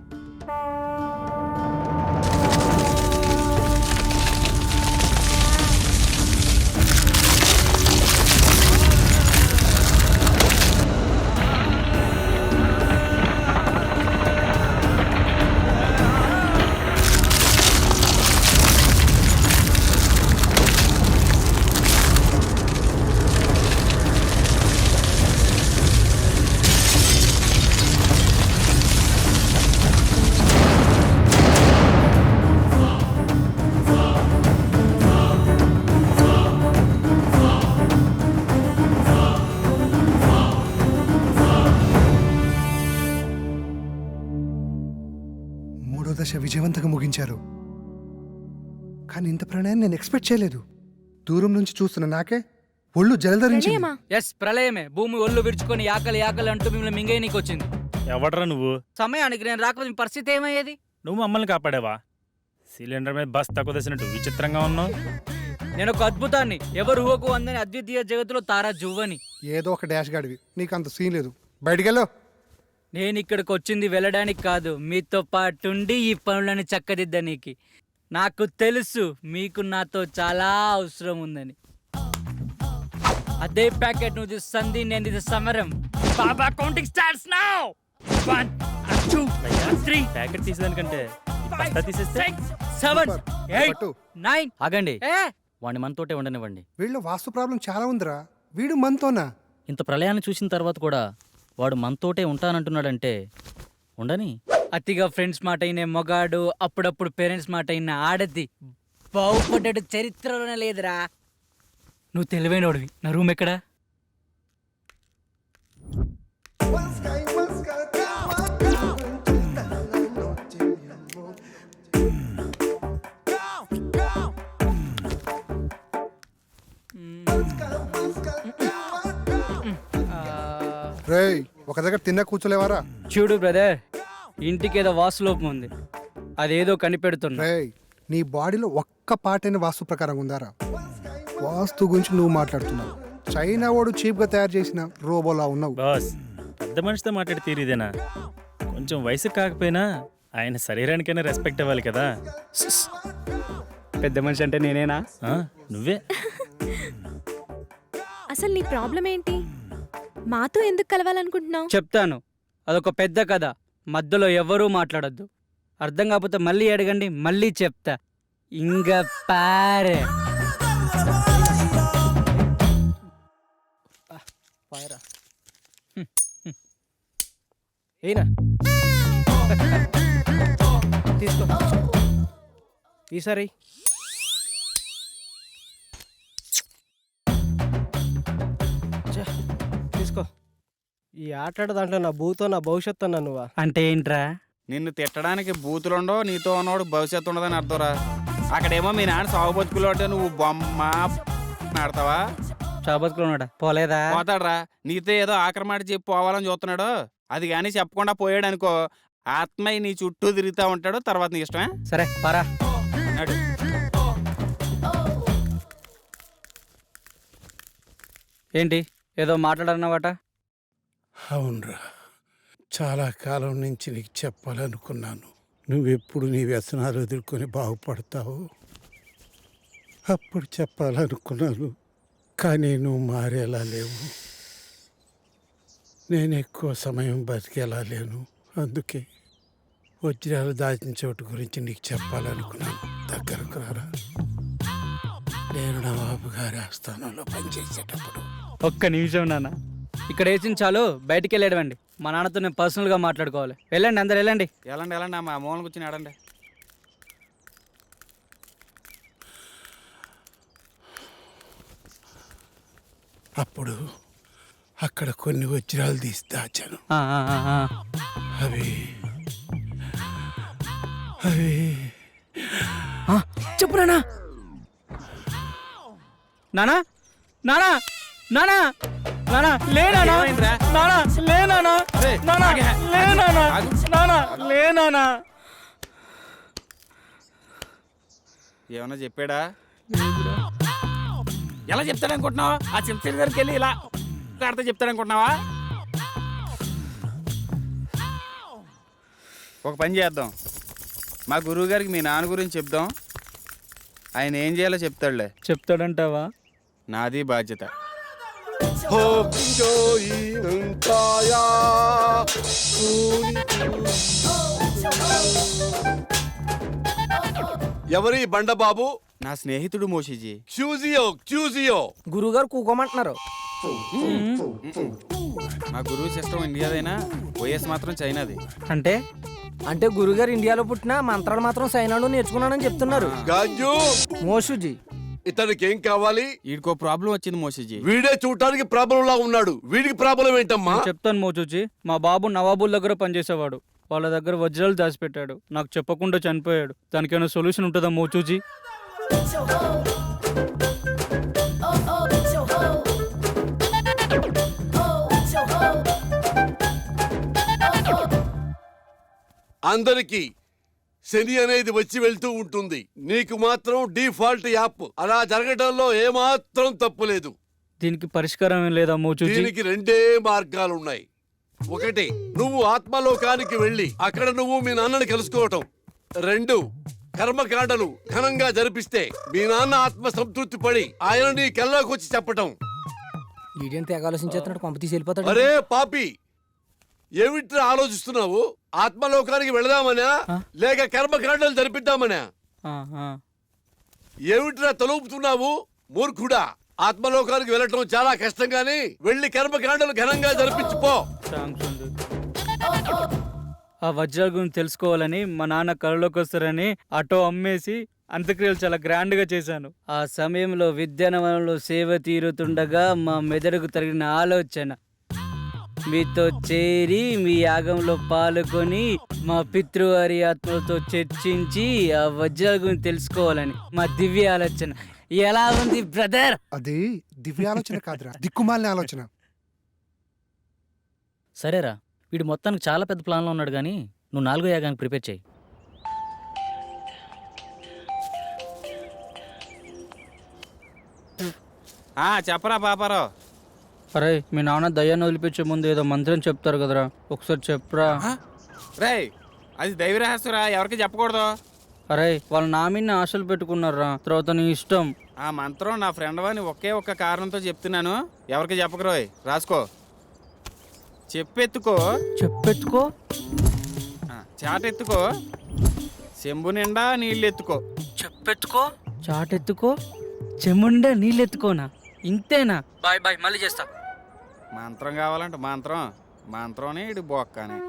మూడో దశ విజయవంతంగా ముగించారు. కానీ ఇంత ప్రణయాన్ని నేను ఎక్స్పెక్ట్ చేయలేదు. దూరం నుంచి చూస్తున్న నాకే ఒళ్ళు జలధరించింది. ఎస్, ప్రళయమే. భూమి ఒళ్ళు విరుచుకొని ఆకలి ఆకలి అంటూ మిమ్మల్ని మింగేయనీకి వచ్చింది. ఎవడరా నువ్వు? సమయానికి నేను రాకపోతే మీ పరిస్థితి ఏమయ్యేది? నువ్వు మమ్మల్ని కాపాడావా? సిలిండర్ మీద బస్ తక్కువ తెచ్చినట్టు విచిత్రంగా ఉన్నావు. నేను ఒక అద్భుతాన్ని, ఎవరు ఊహకు అందని అద్వితీయ జగత్తులో తారా జువ్వని. ఏదో ఒక డాష్ గాడివి, నీకు అంత సీన్ లేదు. బయటికెళ్ళు. నేను ఇక్కడికి వచ్చింది వెళ్ళడానికి కాదు, మీతో పాటుండి ఈ పనులను చక్కదిద్దనీకి. నాకు తెలుసు మీకు నాతో చాలా అవసరం ఉందని. అదే ప్యాకెట్ నువ్వు సంధి, నేను ఇది సమరం. బాబా కౌంటింగ్ స్టార్ట్స్ నౌ. 1 2 3 ప్యాకెట్ తీసేదానికంటే బస్తా తీసేస్తే 7 8 పట్టు. 9. ఆగండి, వాడిని మనతోటే ఉండనివ్వండి. వీళ్ళ వాస్తు ప్రాబ్లం చాలా ఉందిరా. వీడు మనతోనా? ఇంత ప్రళయాన్ని చూసిన తర్వాత కూడా వాడు మనతోటే ఉంటానంటున్నాడంటే ఉండని. అతిగా ఫ్రెండ్స్ మాట అయిన మొగాడు, అప్పుడప్పుడు పేరెంట్స్ మాట అయిన ఆడది బాగుపడ్డాడు చరిత్రలోనే లేదురా. నువ్వు తెలివైనోడివి. నా రూమ్ ఎక్కడా? రేయ్, ఒక దగ్గర తిన్న కూర్చోలేవారా? చూడు బ్రదర్, ఇంటికి ఏదో వాస్తులోపం ఉంది, అదేదో కనిపెడుతున్నా. రేయ్, నీ బాడీలో ఒక్క పాటైన వాస్తు ప్రకారం ఉందారా? వాస్తు గురించి నువ్వు మాట్లాడుతున్నావు. చైనా వాడు చీప్గా తయారు చేసిన రోబోలా ఉన్నావు. బాస్, పెద్ద మనిషితో మాట్లాడి తీరిదేనా? కొంచెం వయసు కాకపోయినా ఆయన శరీరానికైనా రెస్పెక్ట్ ఇవ్వాలి కదా. పెద్ద మనిషి అంటే నేనేనా? నువ్వే. అసలు నీ ప్రాబ్లం ఏంటి? మాతో ఎందుకు కలవాలనుకుంటున్నావు? చెప్తాను, అదొక పెద్ద కథ. మధ్యలో ఎవరూ మాట్లాడొద్దు. అర్థం కాకపోతే మళ్ళీ అడగండి, మళ్ళీ చెప్తా. ఇంగ పారే ఏనా తీసుకో ఈసారి తీసుకో. ఈ ఆటాడ దాంట్లో నా భూతో నా భవిష్యత్తు అన్నా నువ్వా? అంటే ఏంట్రా? నిన్ను తిట్టడానికి బూతులుండో నీతో ఉన్నవాడు భవిష్యత్తు ఉండదని అర్థంరా. అక్కడేమో మీ నాన్న సాగు బతుకులు అంటే నువ్వు బొమ్మ ఆడతావా? చాబతుకులు ఉన్నాడా? పోలేదా? పోతాడరా. నీతో ఏదో ఆఖరి మాట చెప్పి పోవాలని చూస్తున్నాడు. అది కానీ చెప్పకుండా పోయాడు అనుకో, ఆత్మయ్య నీ చుట్టూ తిరుగుతూ ఉంటాడు. తర్వాత నీ ఇష్టమే. సరే పరా. నడు. ఏంటి ఏదో మాట్లాడన్నావట? అవునరా, చాలా కాలం నుంచి నీకు చెప్పాలనుకున్నాను. నువ్వెప్పుడు నీ వ్యసనాలు ఎదుర్కొని బాగుపడతావు అప్పుడు చెప్పాలనుకున్నాను. కానీ నువ్వు మారేలా లేవు. నేను ఎక్కువ సమయం బతికేలా లేను. అందుకే వజ్రాలు దాచిన చోటు గురించి నీకు చెప్పాలనుకున్నాను. దగ్గరకు రారా. నేను నవాబు గారి ఆస్థానంలో పనిచేసేటప్పుడు. ఒక్క నిమిషం నాన్న, ఇక్కడ వేసిన చాలు, బయటికి వెళ్ళేడవండి. మా నాన్నతో నేను పర్సనల్గా మాట్లాడుకోవాలి. వెళ్ళండి, అందరు వెళ్ళండి. వెళ్ళండి వెళ్ళండి అమ్మా, మూలన కూర్చొని ఆడండి. అప్పుడు అక్కడ కొన్ని వజ్రాలు తీసి దాచాను. అవి అవి చెప్పు నానా. నానా నానా నానా నానా లేనా నానా లేనా నానా లేనా నానా లేనా? ఏమన్నా చెప్పాడా? ఎలా చెప్తాడనుకుంటున్నావా? ఆ చింత దగ్గరికి వెళ్ళి ఇలా ఆడితే చెప్తాడనుకుంటున్నావా? ఒక పని చేద్దాం, మా గురువు గారికి మీ నాన్న గురించి చెప్దాం. ఆయన ఏం చేయాలో చెప్తాడులే. చెప్తాడంటావా? నాది బాధ్యత. ఎవరి బండబాబు? నా స్నేహితుడు మోషిజీ. క్యూజియో గురువుగారు కూకోమంటున్నారు. మా గురువు సిస్టమ్ ఇండియాదైనా వైఎస్ మాత్రం చైనాది. అంటే అంటే గురుగారు ఇండియాలో పుట్టిన మంత్రాలు మాత్రం సైనాడు నేర్చుకున్నానని చెప్తున్నారు. గాజు మోషుజీ, ఇతనికి ఏం కావాలి? వీడికో ప్రాబ్లం వచ్చింది మోషిజీ. వీడే చూడటానికి ప్రాబ్లం లా ఉన్నాడు. వీడికి ప్రాబ్లం ఏంటమ్మా? చెప్తాను మోచూచి. మా బాబు నవాబుల దగ్గర పనిచేసేవాడు. వాళ్ళ దగ్గర వజ్రాలు దాచిపెట్టాడు. నాకు చెప్పకుండా చనిపోయాడు. దానికైనా సొల్యూషన్ ఉంటుందా మోచూచి? అందరికి శని అనేది వచ్చి వెళ్తూ ఉంటుంది. నీకు మాత్రం డిఫాల్ట్ యాప్. అలా జరగడంలో ఏమాత్రం తప్పు లేదు. దీనికి పరిష్కారం ఏం లేదా మోచూచి? దీనికి రెండే మార్గాలున్నాయి. ఒకటి, నువ్వు ఆత్మలోకానికి వెళ్ళి అక్కడ నువ్వు మీ నాన్నని కలుసుకోవటం. రెండు, కర్మకాండలు ఘనంగా జరిపిస్తే మీ నాన్న ఆత్మ సంతృప్తి పడి ఆయన నీ కల్లోకి వచ్చి చెప్పటం. అరే పాపి, ఏమిట్రా ఆలోచిస్తున్నావు? ఆత్మలోకానికి వెళదామనా లేక కర్మకాండలు జరిపిద్దామనా? ఏమిట్రా తలుపుతున్నావు మూర్ఖుడా? ఆత్మలోకానికి వెళ్ళటం చాలా కష్టం గాని వెళ్ళి కర్మకాండలు ఘనంగా జరిపించుకో. ఆ వజ్రాల గురించి తెలుసుకోవాలని మా నాన్న కళలోకి వస్తారని ఆటో అమ్మేసి అంత్యక్రియలు చాలా గ్రాండ్ గా చేశాను. ఆ సమయంలో విద్యానవనంలో సేవ తీరుతుండగా మా మెదడుకు తగిన ఆలోచన మీతో చేరి మీ యాగంలో పాల్గొని మా పితృవారి ఆత్మలతో చర్చించి ఆ వజ్రాల గురించి తెలుసుకోవాలని మా దివ్య ఆలోచన. ఎలా ఉంది బ్రదర్? అది దివ్య ఆలోచన కాదురా, దిక్కుమాలిన ఆలోచన. సరేరా, వీడు మొత్తానికి చాలా పెద్ద ప్లాన్లో ఉన్నాడు కానీ నువ్వు 4వ యాగానికి ప్రిపేర్ చేయి. చెప్పరా పాపారావు. అరే, మీ నాన్న దయ్యాన్ని వదిలిపించే ముందు ఏదో మంత్రం చెప్తారు కదరా, ఒకసారి చెప్పరా. రే, అది దైవ రహస్యరా, ఎవరికి చెప్పకూడదు. అరే, వాళ్ళు నా మీద ఆశలు పెట్టుకున్నారా, తర్వాత నీ ఇష్టం. ఆ మంత్రం నా ఫ్రెండ్ వాని ఒకే ఒక్క కారణంతో చెప్తున్నాను, ఎవరికి చెప్పకరోయ్. రాసుకో. చెప్పెత్తుకో. చెప్పెత్తుకో. చాటెత్తుకో. చెంబు నిండా నీళ్ళెత్తుకో. చెప్పెత్తుకో, చాటెత్తుకో, చెముండా నీళ్ళెత్తుకోనా? ఇంతేనా? బాయ్ బాయ్, మళ్ళీ చేస్తా. మంత్రం కావాలంటే మంత్రం మంత్రం ఇటు బొక్కని.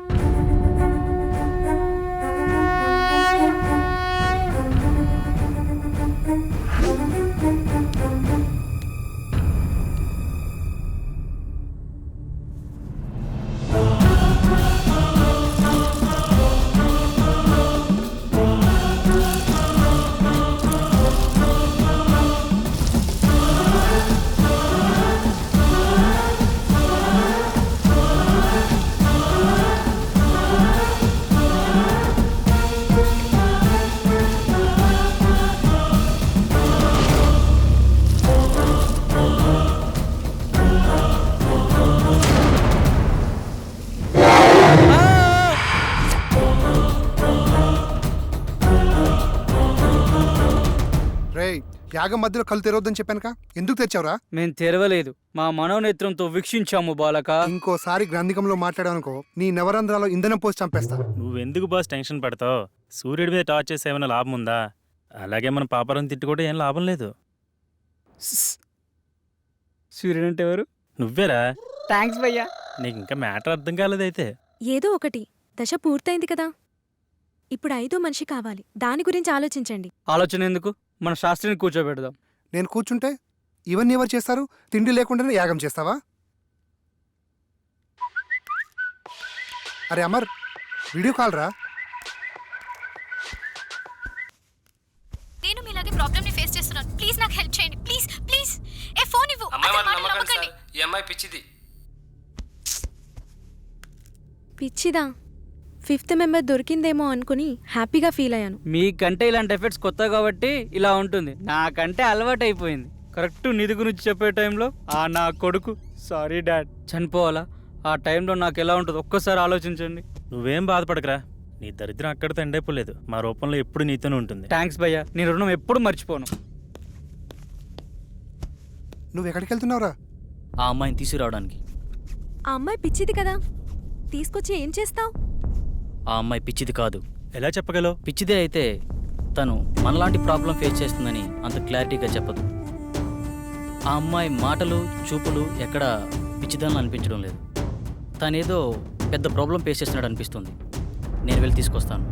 రేయ్, యాగం మధ్యలో కళ్ళు తెరవద్దని చెప్పానుక, ఎందుకు తెచ్చావురా? మేము తెరవలేదు, మా మనోనేత్రంతో వీక్షించాము బాలక. ఇంకోసారి గ్రంథికంలో మాట్లాడానుకో నీ నవరంధ్రాలో ఇంధనం పోసి చంపేస్తా. నువ్వెందుకు బాస్ టెన్షన్ పడతావు? సూర్యుడి మీద టార్చ్ చేస్తే ఏమైనా లాభం ఉందా? అలాగే మన పాపరం తిట్టుకుంటే ఏం లాభం లేదు. సూర్యుడు అంటే ఎవరు? నువ్వేరా. థ్యాంక్స్ భయ్యా. నీకు ఇంకా మ్యాటర్ అర్థం కాలేదైతే. ఏదో ఒకటి, దశ పూర్తయింది కదా, ఇప్పుడు 5వ మనిషి కావాలి. దాని గురించి ఆలోచించండి. ఆలోచన ఎందుకు, మన శాస్త్రిని కూర్చోబెడదాం. నేను కూర్చుంటే ఇవన్నీ ఎవరు చేస్తారు? తిండి లేకుండానే యాగం చేస్తావా? అరే అమర్, వీడియో కాల్ రా. నేను మీలాగే ప్రాబ్లమ్ ని ఫేస్ చేస్తున్నాను. ప్లీజ్ నాకు హెల్ప్ చేయండి. Please please. ఏ ఫోన్ ఇవ్వు. ఈ అమ్మాయి పిచ్చిది. పిచ్చిదా? 5th మెంబర్ దొరికిందేమో అనుకుని హ్యాపీగా ఫీల్ అయ్యాను. మీకంటే ఇలాంటి ఎఫెక్ట్స్ కొత్త కాబట్టి ఇలా ఉంటుంది, నాకంటే అలవాటు అయిపోయింది. కరెక్ట్ నిధి గురించి చెప్పే టైంలో నా కొడుకు సారీ డాడ్ చనిపోవాలా? ఆ టైంలో నాకు ఎలా ఉంటుంది ఒక్కసారి ఆలోచించండి. నువ్వేం బాధపడకరా, నీ దరిద్రం అక్కడితో ఎండైపోలేదు. మా రూపంలో ఎప్పుడు నీతోనే ఉంటుంది. థ్యాంక్స్ భయ్యా, నీ రుణం ఎప్పుడు మర్చిపోను. నువ్వు ఎక్కడికి వెళ్తున్నావురా? ఆ అమ్మాయిని తీసుకురావడానికి. ఆ అమ్మాయి పిచ్చిది కదా, తీసుకొచ్చి ఏం చేస్తావు? ఆ అమ్మాయి పిచ్చిది కాదు. ఎలా చెప్పగలవు? పిచ్చిదే అయితే తను మనలాంటి ప్రాబ్లం ఫేస్ చేస్తుందని అంత క్లారిటీగా చెప్పదు. ఆ అమ్మాయి మాటలు చూపులు ఎక్కడ పిచ్చిదాన్ని అనిపించడం లేదు. తనేదో పెద్ద ప్రాబ్లం ఫేస్ చేస్తున్నాడు అనిపిస్తుంది. నేను వెళ్ళి తీసుకొస్తాను.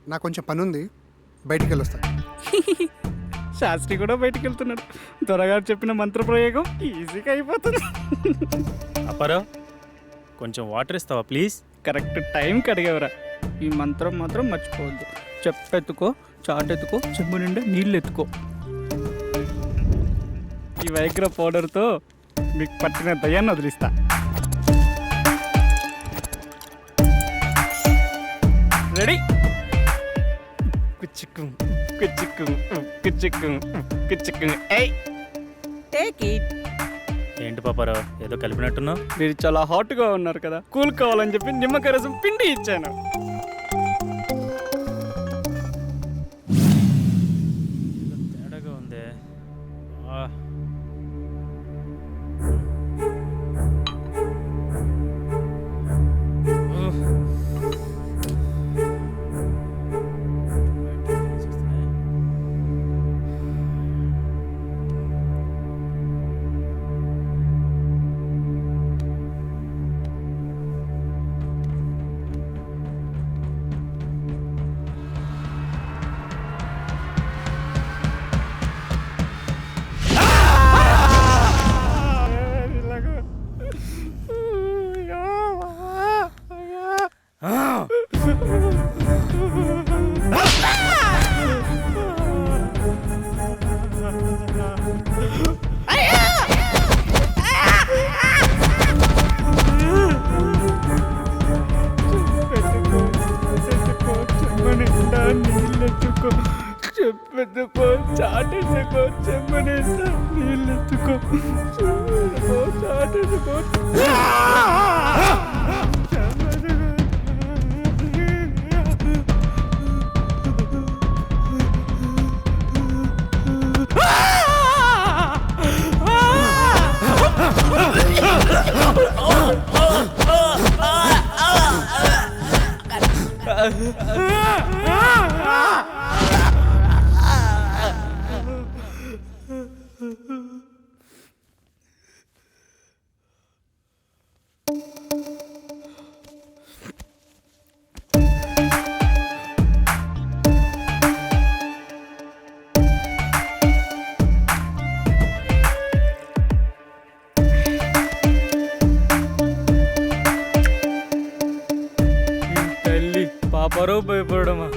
నాకు కొంచెం పని ఉంది, బయటికి వెళ్ళొస్తా. శాస్త్రి కూడా బయటికి వెళ్తున్నాడు. త్వరగా చెప్పిన మంత్రప్రయోగం ఈజీగా అయిపోతుంది. అప్పారావు కొంచెం వాటర్ ఇస్తావా ప్లీజ్? కరెక్ట్ టైంకి అడిగేవరా. ఈ మంత్రం మాత్రం మర్చిపోవద్దు. చెప్పెత్తుకో, చాటెత్తుకో, చెంబు నిండా నీళ్ళు ఎత్తుకో. ఈ వైగ్ర పౌడర్తో మీకు పట్టిన దయ్యాన్ని వదిలిస్తా. రెడీ? కుచ్చిక్కు కుచ్చిక్కు కుచ్చిక్కు కుచ్చిక్కు. Take it. ఏంటి పాపారావు ఏదో కలిపినట్టున్నావు? మీరు చాలా హాట్గా ఉన్నారు కదా, కూల్ కావాలని చెప్పి నిమ్మకాయ రసం పిండి ఇచ్చాను. తేడాగా ఉందే. చెప్పెత్తుకో, చాటెత్తుకో, చెంబు నిండా నీళ్ళు ఎత్తుకో, చాటెత్తుకో. తల్లి పాపారావు భయపడమా?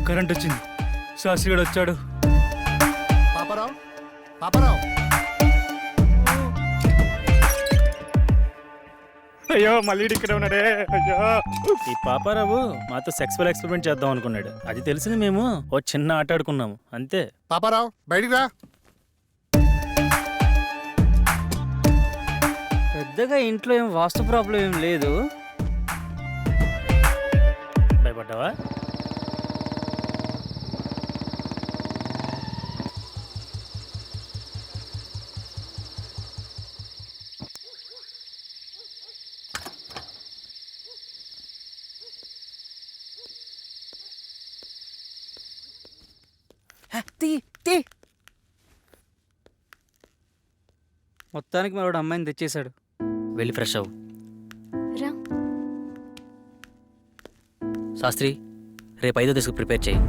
కరెంట్ వచ్చింది. శాస్త్రి గడు వచ్చాడు. పాపారావు, పాపారావు. అయ్యో మళ్ళీ ఇక్కడ ఉన్నాడే. అయ్యో, ఈ పాపారావు మాతో సెక్సువల్ ఎక్స్పెరిమెంట్ చేద్దాం అనుకున్నాడు. అది తెలిసింది మేము ఓ చిన్న ఆట ఆడుకున్నాము అంతే. పాపారావు బయటికి రా. పెద్దగా ఇంట్లో ఏం వాస్తు ప్రాబ్లం ఏం లేదు. భయపడ్డావా? మొత్తానికి మరొకడు అమ్మాయిని తెచ్చేశాడు. వెళ్ళి ఫ్రెష్ అవ్వు. రా. శాస్త్రి రేపు 5వ తేదీకి ప్రిపేర్ చేయి.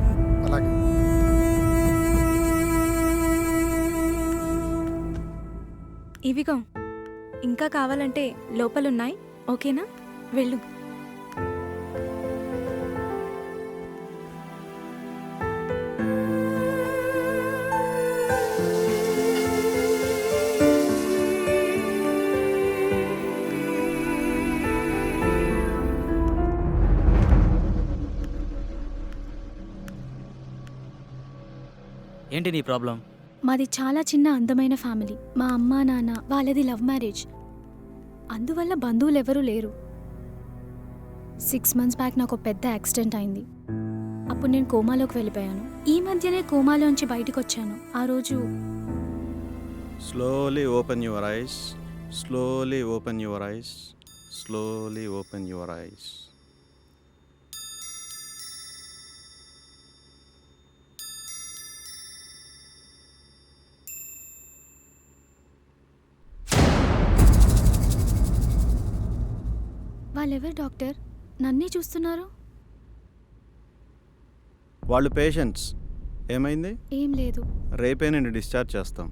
అలాగే. ఇవిగో ఇంకా కావాలంటే లోపలున్నాయి, ఓకేనా? వెళ్ళు. ఏంటి నీ ప్రాబ్లం? మాది చాలా చిన్న అందమైన ఫ్యామిలీ. మా అమ్మ నాన్న వాళ్ళది లవ్ మ్యారేజ్. అందువల్ల బంధువులు ఎవరూ లేరు. 6 months బ్యాక్ నాకు పెద్ద యాక్సిడెంట్ అయింది. అప్పుడు నేను కోమాలోకి వెళ్ళిపోయాను. ఈ మధ్యనే కోమాలోంచి బయటకు వచ్చాను. ఆ రోజు slowly open your eyes, slowly open your eyes, slowly open your eyes. వాళ్ళెవరు డాక్టర్? నన్నే చూస్తున్నారు. వాళ్ళు పేషెంట్స్. ఏమైంది? ఏం లేదు. రేపే నేను డిశ్చార్జ్ చేస్తాం.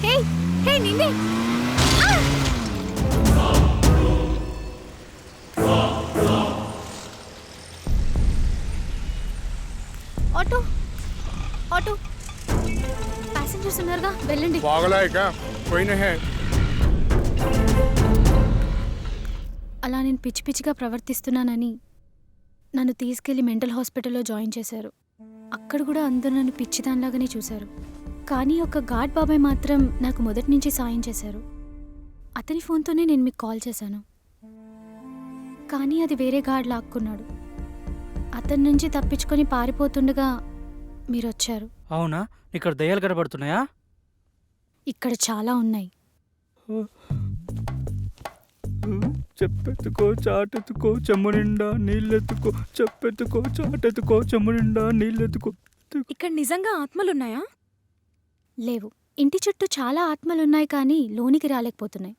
హే హే నిన్నే. ఆటో ఆటో ప్యాసింజర్స్ ఉన్నారుగా, వెళ్ళండి. అలా నేను పిచ్చి పిచ్చిగా ప్రవర్తిస్తున్నానని నన్ను తీసుకెళ్లి మెంటల్ హాస్పిటల్లో జాయిన్ చేశారు. అక్కడ కూడా అందరూ నన్ను పిచ్చిదానిలాగానే చూశారు. కానీ ఒక గార్డ్ బాబాయ్ మాత్రం నాకు మొదటి నుంచి సాయం చేశారు. అతని ఫోన్తోనే నేను మీకు కాల్ చేశాను. కానీ అది వేరే గార్డ్ లాక్కున్నాడు. అతని నుంచి తప్పించుకొని పారిపోతుండగా మీరు వచ్చారు. అవునా? ఇక్కడ దయ్యాలు కనబడుతున్నాయా? ఇక్కడ చాలా ఉన్నాయి. చెప్పెత్తుకో చాటెత్తుకో చెమ్ము నిండా నీళ్ళెత్తుకో, చెప్పెత్తుకో చాటెత్తుకో చెమ్ము నిండా నీళ్ళెత్తుకో. ఇక్కడ నిజంగా ఆత్మలున్నాయా? లేవు. ఇంటి చుట్టూ చాలా ఆత్మలున్నాయి, కానీ లోనికి రాలేకపోతున్నాయి.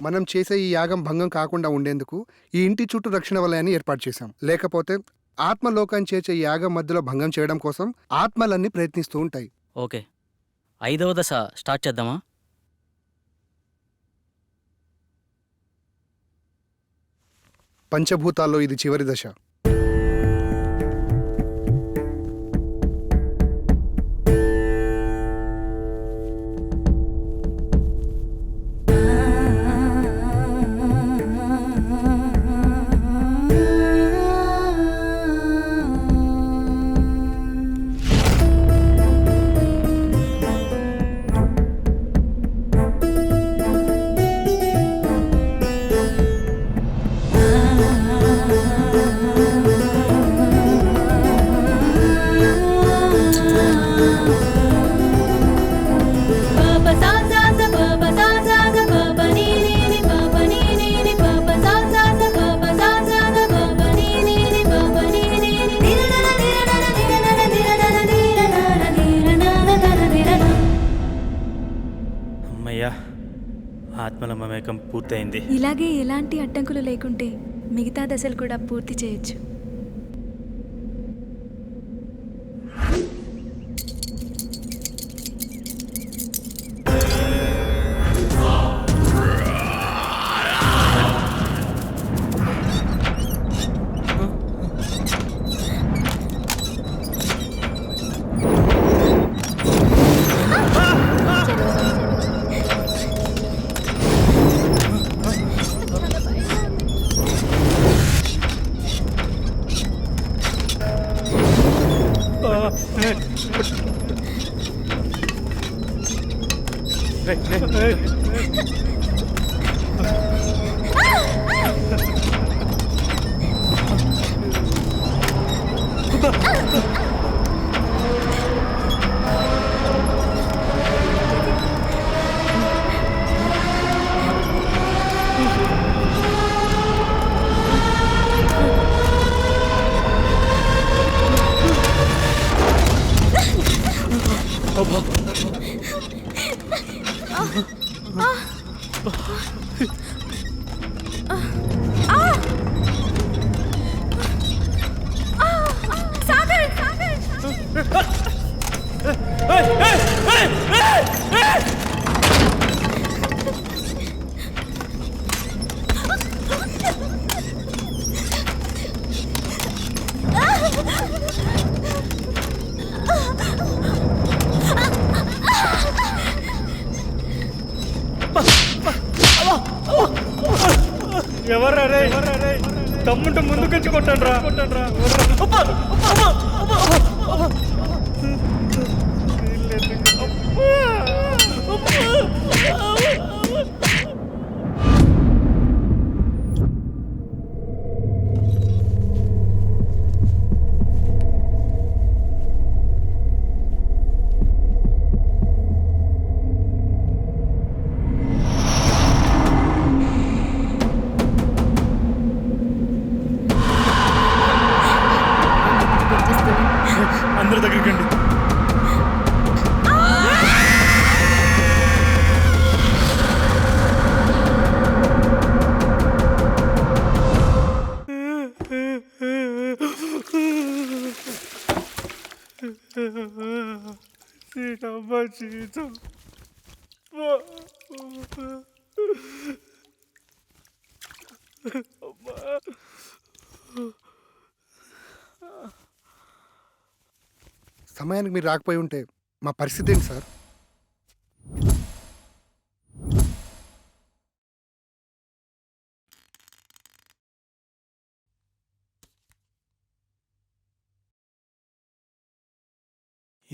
మనం చేసే ఈ యాగం భంగం కాకుండా ఉండేందుకు ఈ ఇంటి చుట్టూ రక్షణ వలయాన్ని ఏర్పాటు చేశాం. లేకపోతే ఆత్మలోకాన్ని చేర్చే ఈ యాగం మధ్యలో భంగం చేయడం కోసం ఆత్మలన్నీ ప్రయత్నిస్తూ ఉంటాయి. ఓకే, 5వ దశ స్టార్ట్ చేద్దామా? పంచభూతాల్లో ఇది చివరి దశ. అమ్మయ్యా, ఆత్మల మమేకం పూర్తయింది. ఇలాగే ఎలాంటి అడ్డంకులు లేకుంటే మిగతా దశలు కూడా పూర్తి చేయొచ్చు. ఎవర్రా రే? తమ్ముంటే ముందుకొచ్చి కొట్టండి రా. సీతమ్మ జీవితం సమయానికి మీరు రాకపోయి ఉంటే మా పరిస్థితి ఏంటి సార్?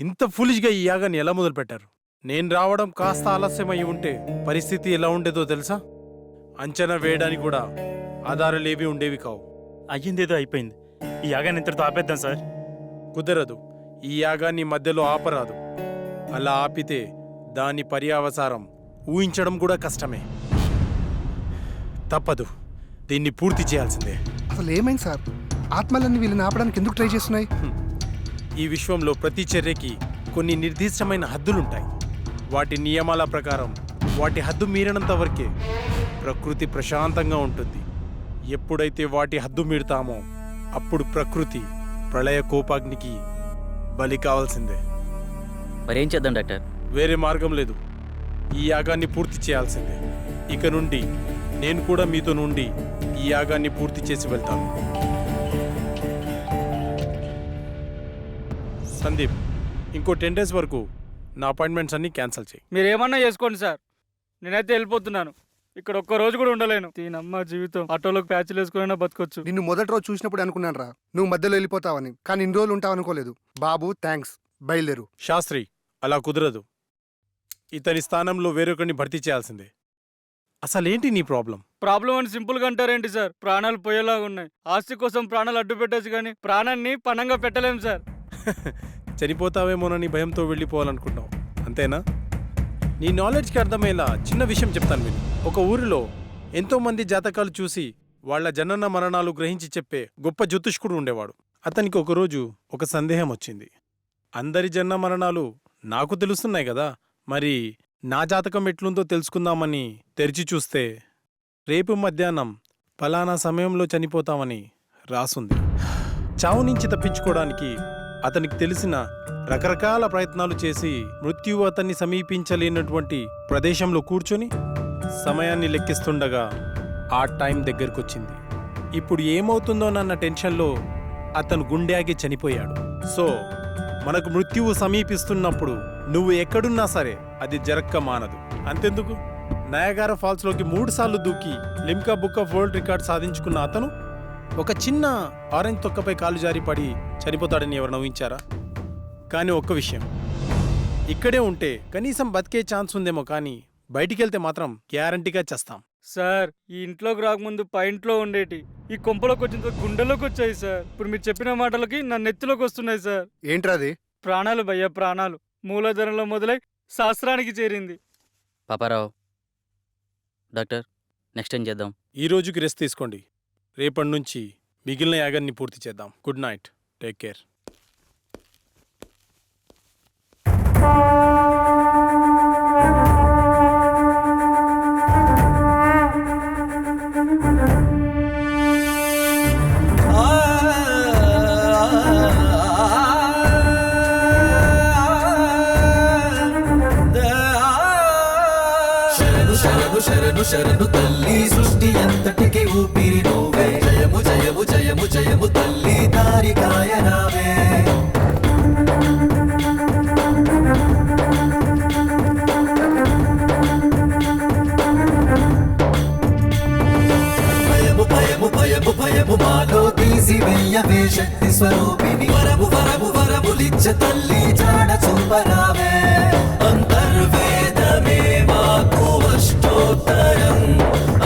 ఇంత ఫులిష్గా ఈ యాగాన్ని ఎలా మొదలు పెట్టారు? నేను రావడం కాస్త ఆలస్యమై ఉంటే పరిస్థితి ఎలా ఉండేదో తెలుసా? అంచనా వేయడానికి కూడా ఆధారాలేవి ఉండేవి కావు. అయ్యిందేదో అయిపోయింది. ఈ యాగాన్ని ఇంతటితో ఆపేద్దాం సార్. కుదరదు. ఈ యాగాన్ని మధ్యలో ఆపరాదు. అలా ఆపితే దాని పర్యావసారం ఊహించడం కూడా కష్టమే. తప్పదు, దీన్ని పూర్తి చేయాల్సిందే. అసలు ఏమైంది సార్? ఆత్మలన్నీ వీళ్ళని ఆపడానికి ఎందుకు ట్రై చేస్తున్నాయి? ఈ విశ్వంలో ప్రతి చర్యకి కొన్ని నిర్దిష్టమైన హద్దులుంటాయి. వాటి నియమాల ప్రకారం వాటి హద్దు మీరినంత వరకే ప్రకృతి ప్రశాంతంగా ఉంటుంది. ఎప్పుడైతే వాటి హద్దు మీరుతామో అప్పుడు ప్రకృతి ప్రళయ కోపాగ్నికి బలి కావాల్సిందే. మరేం చేద్దాం డాక్టర్? వేరే మార్గం లేదు. ఈ యాగాన్ని పూర్తి చేయాల్సిందే. ఇక నుండి నేను కూడా మీతో నుండి ఈ యాగాన్ని పూర్తి చేసి వెళ్తాను. సందీప్, ఇంకో 10 days వరకు నా అపాయింట్మెంట్స్ అన్ని క్యాన్సిల్ చేయి. మీరేమన్నా చేసుకోండి సార్, నేనైతే వెళ్ళిపోతున్నాను. ఇక్కడ ఒక్క రోజు కూడా ఉండలేను. దీనమ్మ జీవితం. ఆటోలోకి ప్యాచ్లు వేసుకున్నా బతకొచ్చు. నిన్ను మొదటి రోజు చూసినప్పుడు అనుకున్నాను రా నువ్వు మధ్యలో వెళ్ళిపోతావని, కానీ ఇన్ని రోజులు ఉంటావు అనుకోలేదు. బాబు థ్యాంక్స్, బయలుదేరు. శాస్త్రి, అలా కుదరదు. ఇతని స్థానంలో వేరొకరిని భర్తీ చేయాల్సిందే. అసలేంటి నీ ప్రాబ్లం? ప్రాబ్లం అని సింపుల్గా అంటారేంటి సార్? ప్రాణాలు పోయేలాగా ఉన్నాయి. ఆస్తి కోసం ప్రాణాలు అడ్డు పెట్టచ్చు కానీ ప్రాణాన్ని పణంగా పెట్టలేం సార్. చనిపోతావేమోనని భయంతో వెళ్ళిపోవాలనుకుంటావు, అంతేనా? నీ నాలెడ్జ్కి అర్థమయ్యేలా చిన్న విషయం చెప్తాను విను. ఒక ఊరిలో ఎంతోమంది జాతకాలు చూసి వాళ్ల జనన మరణాలు గ్రహించి చెప్పే గొప్ప జ్యోతిష్కుడు ఉండేవాడు. అతనికి ఒకరోజు ఒక సందేహం వచ్చింది. అందరి జనన మరణాలు నాకు తెలుస్తున్నాయి కదా, మరి నా జాతకం ఎట్లుందో తెలుసుకుందామని తెరిచి చూస్తే రేపు మధ్యాహ్నం ఫలానా సమయంలో చనిపోతామని రాసుంది. చావు నుంచి తప్పించుకోవడానికి అతనికి తెలిసిన రకరకాల ప్రయత్నాలు చేసి మృత్యువు అతన్ని సమీపించలేనటువంటి ప్రదేశంలో కూర్చొని సమయాన్ని లెక్కిస్తుండగా ఆ టైం దగ్గరకొచ్చింది. ఇప్పుడు ఏమవుతుందోనన్న టెన్షన్లో అతను గుండె చనిపోయాడు. సో మనకు మృత్యువు సమీపిస్తున్నప్పుడు నువ్వు ఎక్కడున్నా సరే అది జరక్క మానదు. అంతెందుకు, నయాగారా ఫాల్స్లోకి 3 సార్లు దూకి Limca book of world record సాధించుకున్న అతను ఒక చిన్న ఆరెంజ్ తొక్కపై కాలు జారి పడి చనిపోతాడని ఎవరు నవ్వించారా? కానీ ఒక్క విషయం, ఇక్కడే ఉంటే కనీసం బతికే ఛాన్స్ ఉందేమో, కానీ బయటికెళ్తే మాత్రం గ్యారంటీగా చేస్తాం. సార్, ఈ ఇంట్లోకి రాకముందు ఇంట్లో ఉండేటి ఈ కొంపలోకి వచ్చిన గుండెలోకి వచ్చాయి సార్. ఇప్పుడు మీరు చెప్పిన మాటలకి నా నెత్తిలోకి వస్తున్నాయి సార్. ఏంట్రాది? ప్రాణాలు భయ్య, ప్రాణాలు. మూలధనంలో మొదలై శాస్త్రానికి చేరింది. పాపారావు, డాక్టర్ నెక్స్ట్ ఏం చేద్దాం? ఈ రోజుకి రెస్ట్ తీసుకోండి. రేపటి నుంచి మిగిలిన యాగాన్ని పూర్తి చేద్దాం. Good night, take care. శరణు శరణు తల్లి, సృష్టి అంతటికి ఊపిరి నువ్వే. జయము జయము జయము జయము తల్లి, దారి కాయనావే. భయము భయము భయము భయము మాలో తీసి వెయ్యవే శక్తి స్వరూపిణి. వరము వరము వరములిచ్చ తల్లి, జాడ చూపరావే. అంతర్వేదమే మాకు అష్టోత్తరం,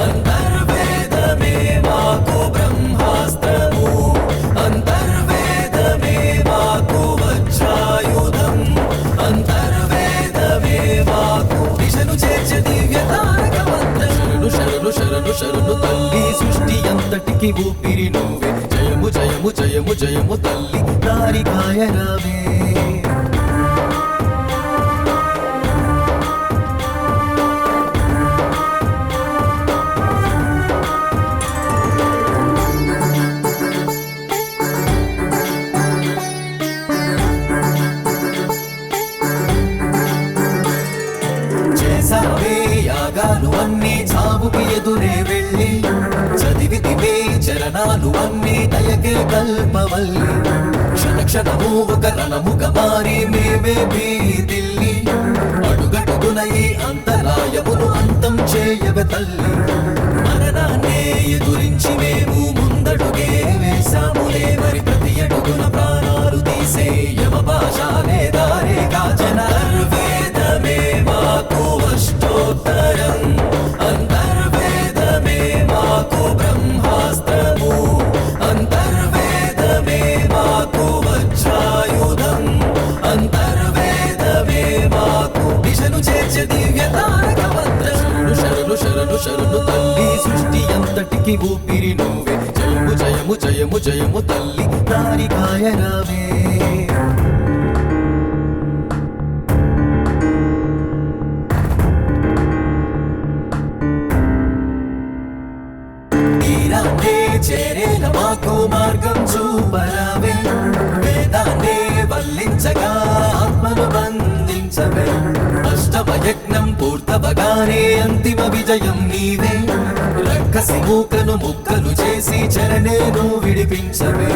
అంతర్వేదమే మాకు బ్రహ్మాస్త్రము, అంతర్వేదమే మాకు వజ్రాయుధం, అంతర్వేదమే మాకు దిశను చేర్చే దివ్య తారక మంత్రం. శరణు శరణు శరణు శరణు తల్లి, సృష్టి అంతటికి ఊపిరి నువ్వే. జయము జయము జయము జయము తల్లి, దారి కాయరావే. చెల్లి చదివితి మీ చరణాలు అన్నీ దయకే కల్పవల్లి క్షణ క్షణము ఒక రణముగా మారి మేమే మీ దిల్లి అడుగడుగున ఈ అంతరాయమును అంతం చేయవ తల్లి మరణాన్నే ఎదురించి మేము ముందడుగే వేశాములే మరి ప్రతి అడుగున ప్రాణాలు తీసే యమ భాషాలే దారే కాచన అంతర్వేదమే మాకు అష్టోత్తరం అంతర్వేదమే మాకు బ్రహ్మాస్త్రము అంతర్వేదమే మాకు వజ్రాయుధం అంతర్వేదమే మాకు దిశను చేర్చే దివ్య తారక మంత్రం శరణు శరణు శరణు తల్లి సృష్టి అంతటికి ఊపిరి నువ్వే జయము జయము జయము జయము తల్లి తారికాయ రావే తీరాన్నే చేరేన మాకు మార్గం చూపరావే వేదాన్నే వల్లించగా ఆత్మను బంధించవే అష్టమ యజ్ఞం పూర్తవగానే అంతిమ విజయం నీవే రక్కసి మూకను ముక్కలు చేసి చరణేను విడిపించవే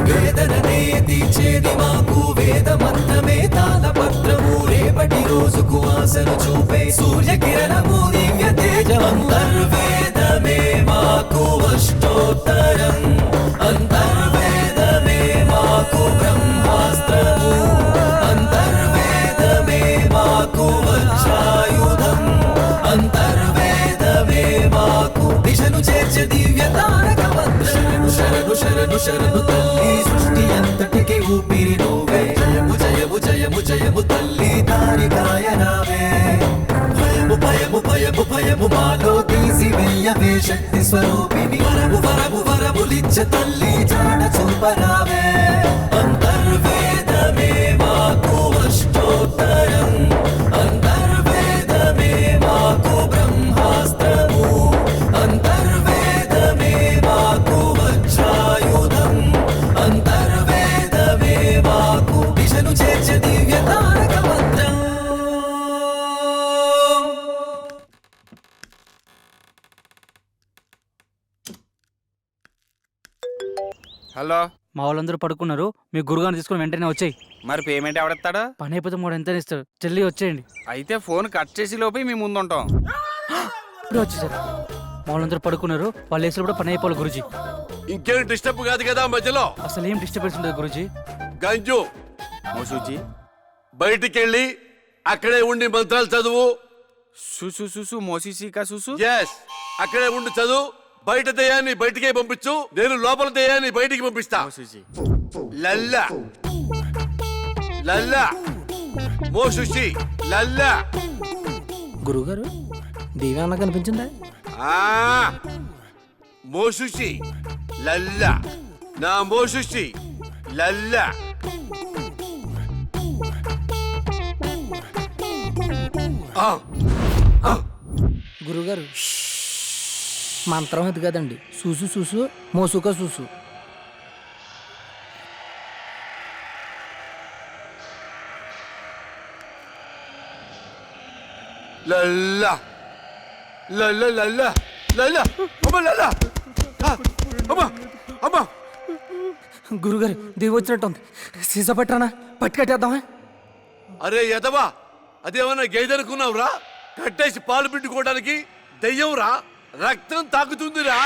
వేదననే తీర్చేది మాకు వేదమంతమే తాళపత్రము రేపటి రోజుకు ఆశను చూపే సూర్యకిరణము దివ్య తేజమంతర్వేదమే మాకు అష్టోత్తరం అంతర్వేదమే మాకు బ్రహ్మాస్త్రము అంతర్వేదమే మాకు వజ్రాయుధం అంతర్వేదమే మాకు దిశను చేర్చే దివ్య తారక మంత్రం శరణు శరణు శరణు తల్లి సృష్టి అంతటికి ఊపిరి నువ్వే జయము జయము జయము జయము తల్లి తారికాయ రావే భయము భయము భయము భయము మాలో తీసి వెయ్యవే శక్తి స్వరూపిణి వరము వరము వరములిచ్చ తల్లి జాడ చూపరావే అంతర్వేదమే మాకు అష్టోత్తరం అంతర్వేదమే మాకు బ్రహ్మాస్త్రము అంతర్వేదమే మాకు వజ్రాయుధం అంతర్వేదమే మాకు దిశను చేర్చే దివ్య తారక మంత్రం హలో మా వాళ్ళందరూ పడుకున్నారు మీ గురుగారిని తీసుకొని వెంటనే వచ్చేయి. మరి పేమెంట్ ఎవడెత్తాడు? పని అయిపోతే 3 ఎంత ఇస్తాడు, జల్దీ వచ్చేయండి. అయితే ఫోన్ కట్ చేసి లోపే మీ ముందు ఉంటాం. ఇప్పుడు వచ్చేసారు. మా వాళ్ళందరూ పడుకున్నారు, వాళ్ళు వేసిన కూడా పని అయిపోవాలి గురుజీ. ఇంకేం డిస్టర్బ్ కాదు కదా మధ్యలో? అసలు ఏం డిస్టర్బెన్స్ ఉండదు గురుజీ. గంజు మోసూజీ బయటికి వెళ్ళి అక్కడే ఉండి మంత్రాలు చదువు. సుసు సుసు మోసీసీకా సుసు. ఎస్, అక్కడే ఉండి చదువు. బయట దయ్యాన్ని బయటికే పంపించు, నేను లోపల దయ్యాన్ని బయటికి పంపిస్తా. లల్లా లల్లా మోసుషి లల్లా. గురుగారు దివ్యాంగా కనిపించిందా? మోసుషి లల్లా, నా మోసుషి లల్లా. గురుగారు మంత్రం అది కదండి, చూసు చూసు మోసుక చూసు. లల్లా లల్లా లల్లా లల్లా అమ్మ లల్లా అమ్మ అమ్మ. గురుగారు దివి వచ్చినట్టుంది, సీసా పట్టానా పట్టి కట్టేద్దామా? అరే ఎదవా, అదేమన్నా గేదెనుకున్నావురా? కట్టేసి పాలు పిండుకోవడానికి దెయ్యం రా, రక్తం తాకుతుందిరా.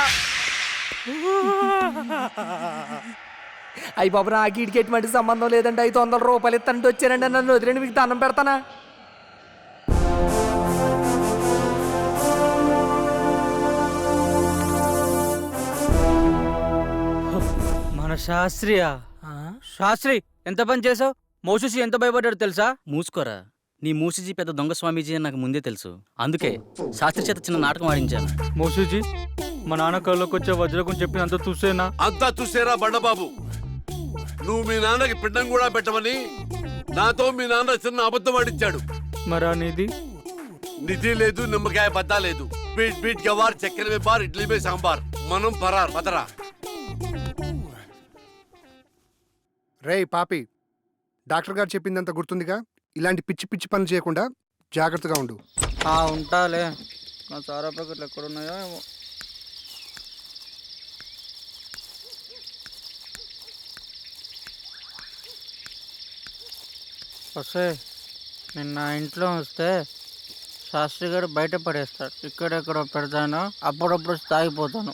అయ్యి బాబు, నాకు ఇటుకి ఎటువంటి సంబంధం లేదండి. 500 రూపాయలు ఇస్తానంటే వచ్చానండి, నన్ను వదిలేండి, మీకు దండం పెడతానా? మన శాస్త్రియా? శాస్త్రి ఎంత పని చేసావు? మోసూసి ఎంత భయపడ్డాడు తెలుసా? మూసుకోరా, నీ మూసిజీ పెద్ద దొంగ స్వామీజీ అని నాకు ముందే తెలుసు. అందుకే శాస్త్రి చేత చిన్న నాటకం ఆడించాను. మోసూజీ, మా నాన్న కళ్ళకి వచ్చే వజ్రకం చెప్పిన అంత చూసేనా? అంతా చూసేరా బండబాబు. నువ్వు మీ నాన్నకి పిండం కూడా పెట్టమని నాతో మీ నాన్న చిన్న అబద్ధం ఆడించాడు. మరా నిధి? నిధి లేదు, నిమ్మకాయ బద్దా లేదు. బీట్ బీట్ గవార్, చక్కెర మే బార్, ఇడ్లీ మే సాంబార్. మనం పరార్ పదరా. రేయ్ పాపి, డాక్టర్ గారు చెప్పిందంత గుర్తుందిగా? ఇలాంటి పిచ్చి పిచ్చి పనులు చేయకుండా జాగ్రత్తగా ఉండు. ఉంటాలే. నా సారా ప్యాకెట్లు ఎక్కడున్నాయో ఏమో. వస్తే నిన్న ఇంట్లో వస్తే శాస్త్రి గారు బయట పడేస్తాడు. ఇక్కడెక్కడో పెడతాను, అప్పుడప్పుడు తాగిపోతాను.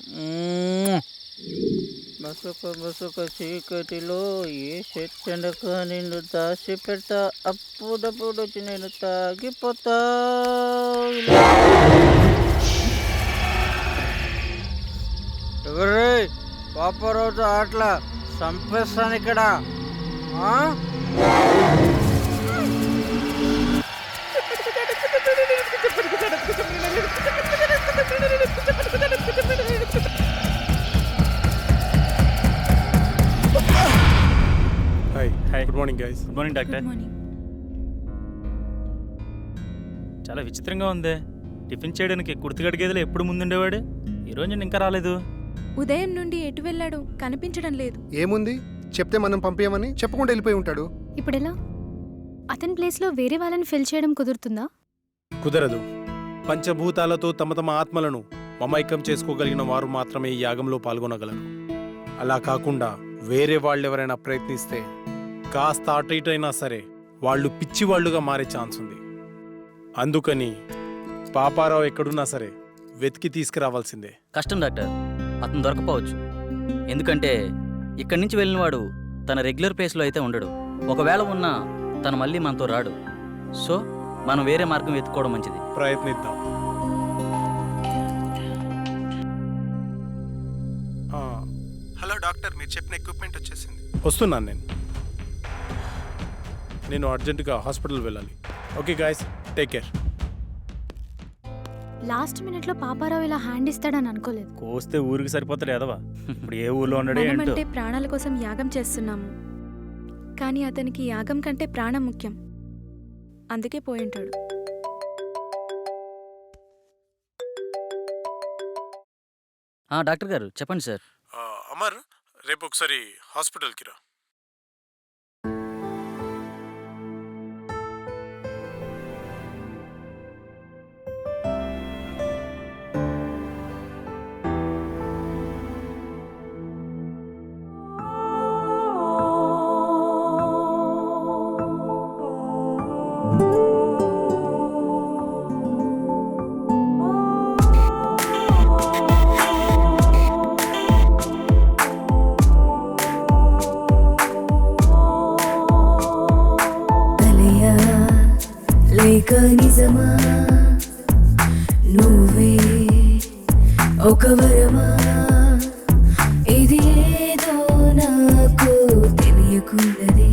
బసుక చీకటిలో ఏ చెట్టెనక నిన్ను దాచి పెడతా, అప్పుడప్పుడు వచ్చి నేను తాగిపోతా. ఎవరే పాపరోజు ఆటలా చంపేస్తాను ఇక్కడ. Hi good morning guys. Good morning doctor. చాలా విచిత్రంగా ఉంది. టిఫిన్ చేయడానికి కుర్తిగడిగేదిలో ఎప్పుడు ముందుండేవాడు, ఈరోజు నేను ఇంకా రాలేదు. ఉదయం నుండి ఎటు వెళ్ళాడు కనిపించడం లేదు. ఏముంది చెప్తే మనం పంపించమని చెప్పకుండా వెళ్ళిపోయి ఉంటాడు. ఇప్పుడు ఎలా? అతని ప్లేస్లో వేరే వాళ్ళని ఫిల్ చేయడం కుదురుతుందా? కుదరదు. పంచభూతాలతో తమ తమ ఆత్మలను మమైకం చేసుకోగలిగిన వారు మాత్రమే ఈ యాగంలో పాల్గొనగలరు. అలా కాకుండా వేరే వాళ్ళెవరైనా ప్రయత్నిస్తే కాస్త అటు ఇటు అయినా సరే వాళ్ళు పిచ్చివాళ్లుగా మారే ఛాన్స్ ఉంది. అందుకని పాపారావు ఎక్కడున్నా సరే వెతికి తీసుకురావాల్సిందే. కష్టం డాక్టర్, అతను దొరకపోవచ్చు. ఎందుకంటే ఇక్కడి నుంచి వెళ్ళినవాడు తన రెగ్యులర్ ప్లేస్లో అయితే ఉండడు. ఒకవేళ ఉన్నా తను మళ్ళీ మనతో రాడు. సో మనం వేరే మార్గం వెతుక్కోవడం మంచిది. ప్రయత్నిద్దాం. హలో డాక్టర్, మీరు చెప్పిన ఎక్విప్మెంట్ వచ్చేసింది. వస్తున్నాను నేను అర్జెంటుగా హాస్పిటల్ వెళ్ళాలి. Okay guys, take care. Last మినిట్లో పాపారావు ఇలా హ్యాండ్ ఇస్తాడని అనుకోలేదు. కోస్తే ఊరికి సరిపోతాడు ఎదవా. ఇప్పుడు ఏ ఊళ్ళో ఉన్నాడే ఏంటో. మనమంటే ప్రాణాల కోసం యాగం చేస్తున్నాము, కానీ అతనికి యాగం కంటే ప్రాణం ముఖ్యం. అందుకే పోయింటాడు. డాక్టర్ గారు చెప్పండి సార్. అమర్, రేపు ఒకసారి హాస్పిటల్కి రా. నిజమా నువ్వే ఒక వరమా, ఇది ఏదో నాకు తెలియకున్నది.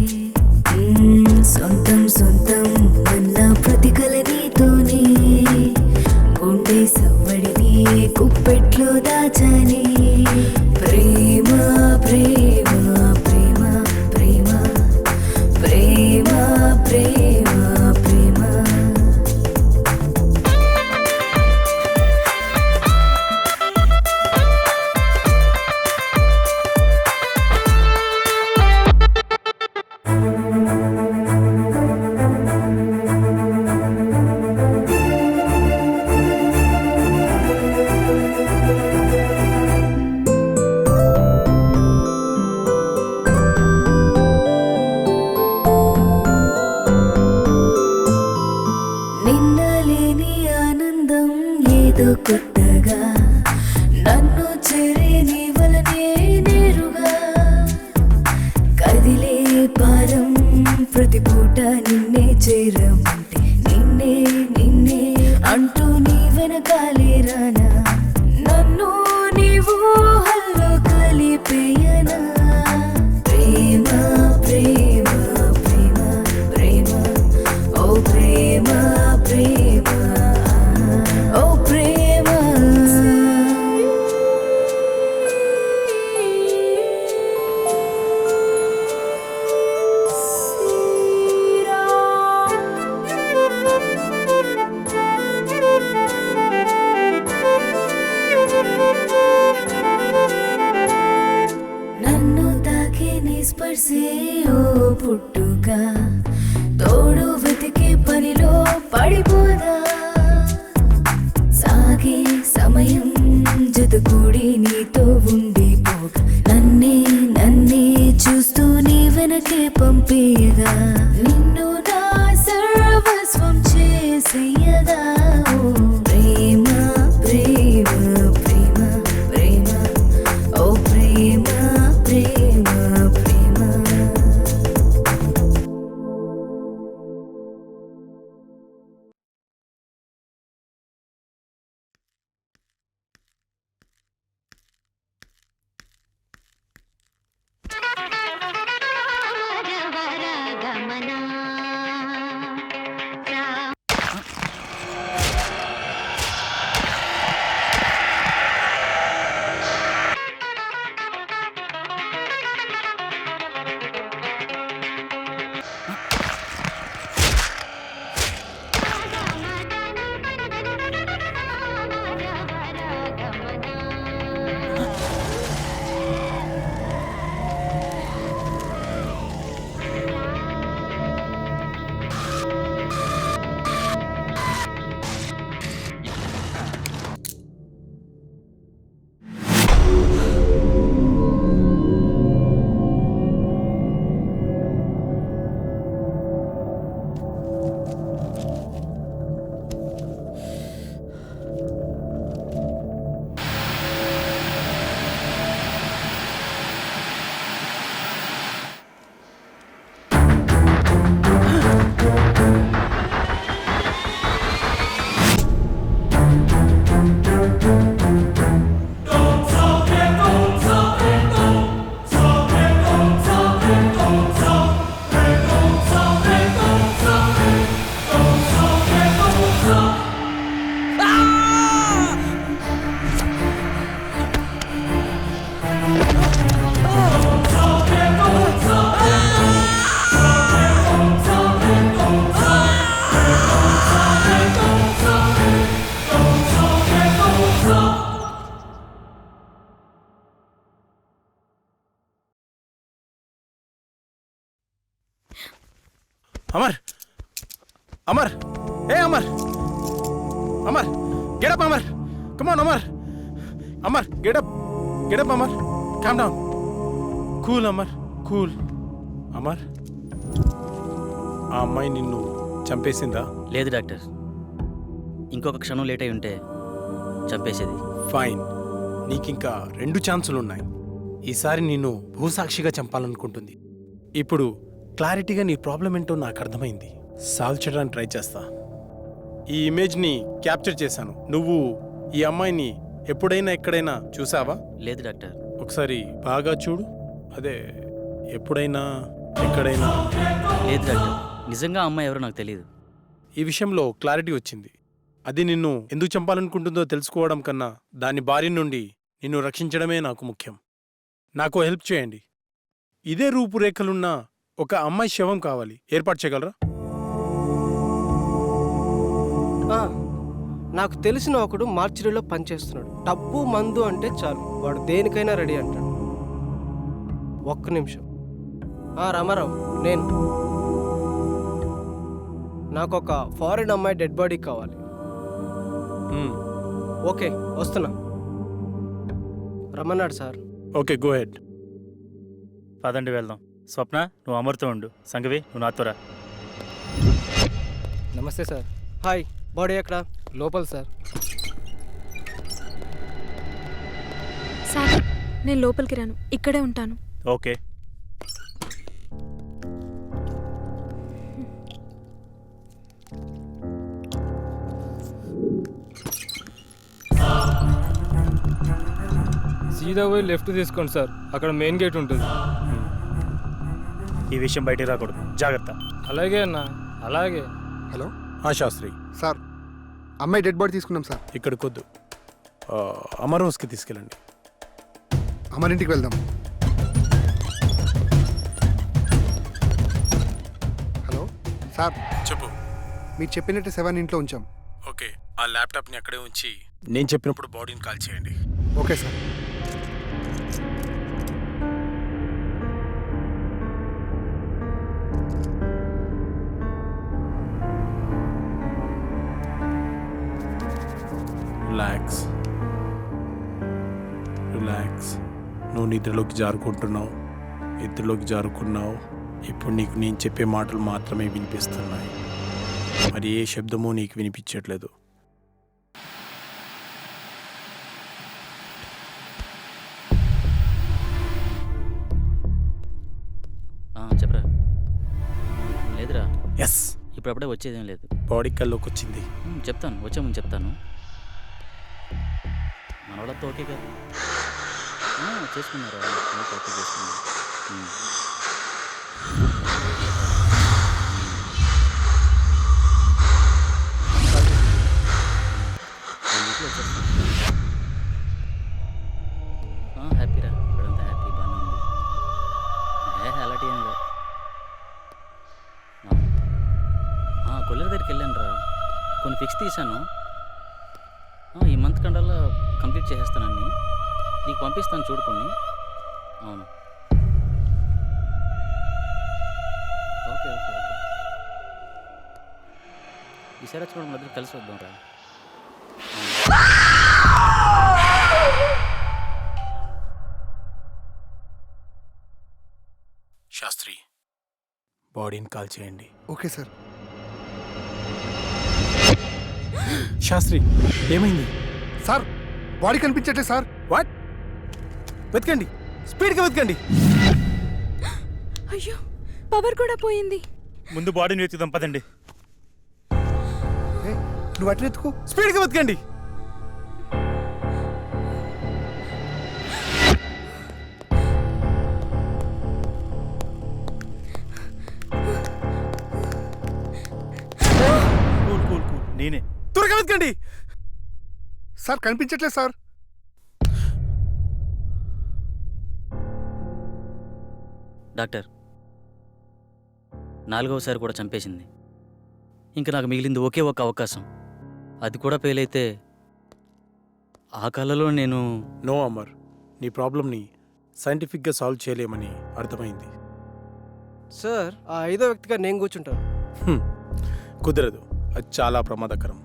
సొంతం సొంతం అన్న ప్రతి కల నీతోనే, గుండె సవ్వడిని కుప్పెట్లో దాచని. ప్రేమ ప్రేమ ప్రేమ ప్రేమ ప్రేమ ప్రేమ ప్రేమ. కొత్తగా నన్ను చెరి నీ వలనే నేరుగా కదిలే పారం ప్రతి పూట నిన్నే చేరమంటే నిన్నే నిన్నే అంటూ నీ వెనకాలే రానా. నన్ను నీవు హల్లో కలిపేయనా. ప్రేమ ప్రేమ ప్రేమ ప్రేమ ఓ ప్రేమ ప్రేమ ఓ ప్రేమ. నన్ను తాకే నీ స్పర్శే ఓ పుట్టుక, తోడు వెతికే పనిలో పడిపోదా. సాగే సమయం జతకూడి నీతో ఉండిపోగా, నన్నే నన్నే చూస్తూ నీ వెనకే పంపేయగా. నిన్ను నా అమర్ అమర్ ఏ Amar Amar get up Amar come on Amar Amar get up Amar calm down cool Amar cool Amar ఆ అమ్మాయి నిన్ను చంపేసిందా? లేదు డాక్టర్, ఇంకొక క్షణం లేట్ అయి ఉంటే చంపేసేది. ఫైన్, నీకింకా 2 ఛాన్సులు ఉన్నాయి. ఈసారి నిన్ను భూసాక్షిగా చంపాలనుకుంటుంది. ఇప్పుడు క్లారిటీగా నీ ప్రాబ్లం ఏంటో నాకు అర్థమైంది. సాల్వ్ చేయడానికి ట్రై చేస్తా. ఈ ఇమేజ్ని క్యాప్చర్ చేశాను. నువ్వు ఈ అమ్మాయిని ఎప్పుడైనా ఎక్కడైనా చూసావా? లేదు డాక్టర్. ఒకసారి బాగా చూడు. అదే ఎప్పుడైనా ఎక్కడైనా. లేదు డాక్టర్, నిజంగా అమ్మాయి ఎవరో నాకు తెలియదు. ఈ విషయంలో క్లారిటీ వచ్చింది. అది నిన్ను ఎందుకు చంపాలనుకుంటుందో తెలుసుకోవడం కన్నా దాని బారి నుండి నిన్ను రక్షించడమే నాకు ముఖ్యం. నాకు హెల్ప్ చేయండి. ఇదే రూపురేఖలున్న ఒక అమ్మాయి శవం కావాలి. ఏర్పాటు చేయగలరా? నాకు తెలిసిన ఒకడు మార్చిరీలో పనిచేస్తున్నాడు. డబ్బు మందు అంటే చాలు, వాడు దేనికైనా రెడీ అంటాడు. ఒక్క నిమిషం. రామారావు, నేను నాకు ఒక ఫారిన్ అమ్మాయి డెడ్ బాడీ కావాలి. ఓకే, వస్తున్నా. రమ్మన్నాడు సార్. Okay, go head. పదండి వెళ్దాం. స్వప్న, నువ్వు అమర్తో ఉండు. సంగవి, నువ్వు నాతో రా. నమస్తే సార్. హాయ్, బాడీ ఎక్కడ? లోపల సార్. సార్, నేను లోపలికి రాను, ఇక్కడే ఉంటాను. ఓకే. సీదా పోయి లెఫ్ట్ తీసుకోండి సార్, అక్కడ మెయిన్ గేట్ ఉంటుంది. ఈ విషయం బయటికి రాకూడదు, జాగ్రత్త. అలాగే అన్న, అలాగే. హలో శాస్త్రి సార్, అమ్మాయి డెడ్ బాడీ తీసుకున్నాం సార్. ఇక్కడికి వద్దు, అమర్ హౌస్కి తీసుకెళ్ళండి. అమరింటికి వెళ్దాం. హలో సార్, చెప్పు. మీరు చెప్పినట్టు 7 ఇంట్లో ఉంచాం. ఓకే, ఆ ల్యాప్టాప్ని అక్కడే ఉంచి నేను చెప్పినప్పుడు బాడీని కాల్ చేయండి. Okay sir. Relax relax. నువ్వు నిద్రలోకి జారుకుంటున్నావు. ఇప్పుడు నీకు నేను చెప్పే మాటలు మాత్రమే వినిపిస్తున్నాయి. మరి ఏ శబ్దమూ నీకు వినిపించట్లేదు. చెప్పరా. లేదురా. ఎస్, ఇప్పుడప్పుడే వచ్చేదేం లేదు. బాడీ కల్లోకి వచ్చింది. చెప్తాను, వచ్చే ముందు చెప్తాను. మన వాళ్ళతో ఓకే కదా? చేసుకున్నారా? ఓకే చేసుకున్నారు. హ్యాపీరా, ఇక్కడంతా హ్యాపీ, బాగానే ఉంది. అలాంటి ఏం లేదు. కొల్లేరు దగ్గరికి వెళ్ళాను రా, కొన్ని ఫిక్స్ తీశాను. ఈ మంత్ కండల్లా కంప్లీట్ చేసేస్తానని నీకు పంపిస్తాను, చూడుకొని. అవును, ఓకే ఓకే ఓకే. ఈసారి వచ్చినప్పుడు మన దగ్గర కలిసి వద్దాం రా. శాస్త్రి, బాడీని కాల్ చేయండి. Okay sir. శాస్త్రి, ఏమైంది సార్? బాడీ కనిపించట్లేదు సార్. వాట్? వెతకండి, స్పీడ్గా వెతకండి. అయ్యో, పవర్ కూడా పోయింది. ముందు బాడీని వెతుకుదాం, పదండి. నువ్వు అటు వెతుకు, స్పీడ్గా వెతకండి. నేనే. త్వరగా వెతకండి సార్. కనిపించట్లేదు సార్. డాక్టర్, 4వసారి కూడా చంపేసింది. ఇంకా నాకు మిగిలింది ఒకే ఒక అవకాశం. అది కూడా ఫెయిల్ అయితే ఆ కళలో నేను. నో అమర్, నీ ప్రాబ్లమ్ని సైంటిఫిక్గా సాల్వ్ చేయలేమని అర్థమైంది. సార్, ఆ 5వ వ్యక్తిగా నేను కూర్చుంటాను. కుదరదు, అది చాలా ప్రమాదకరం.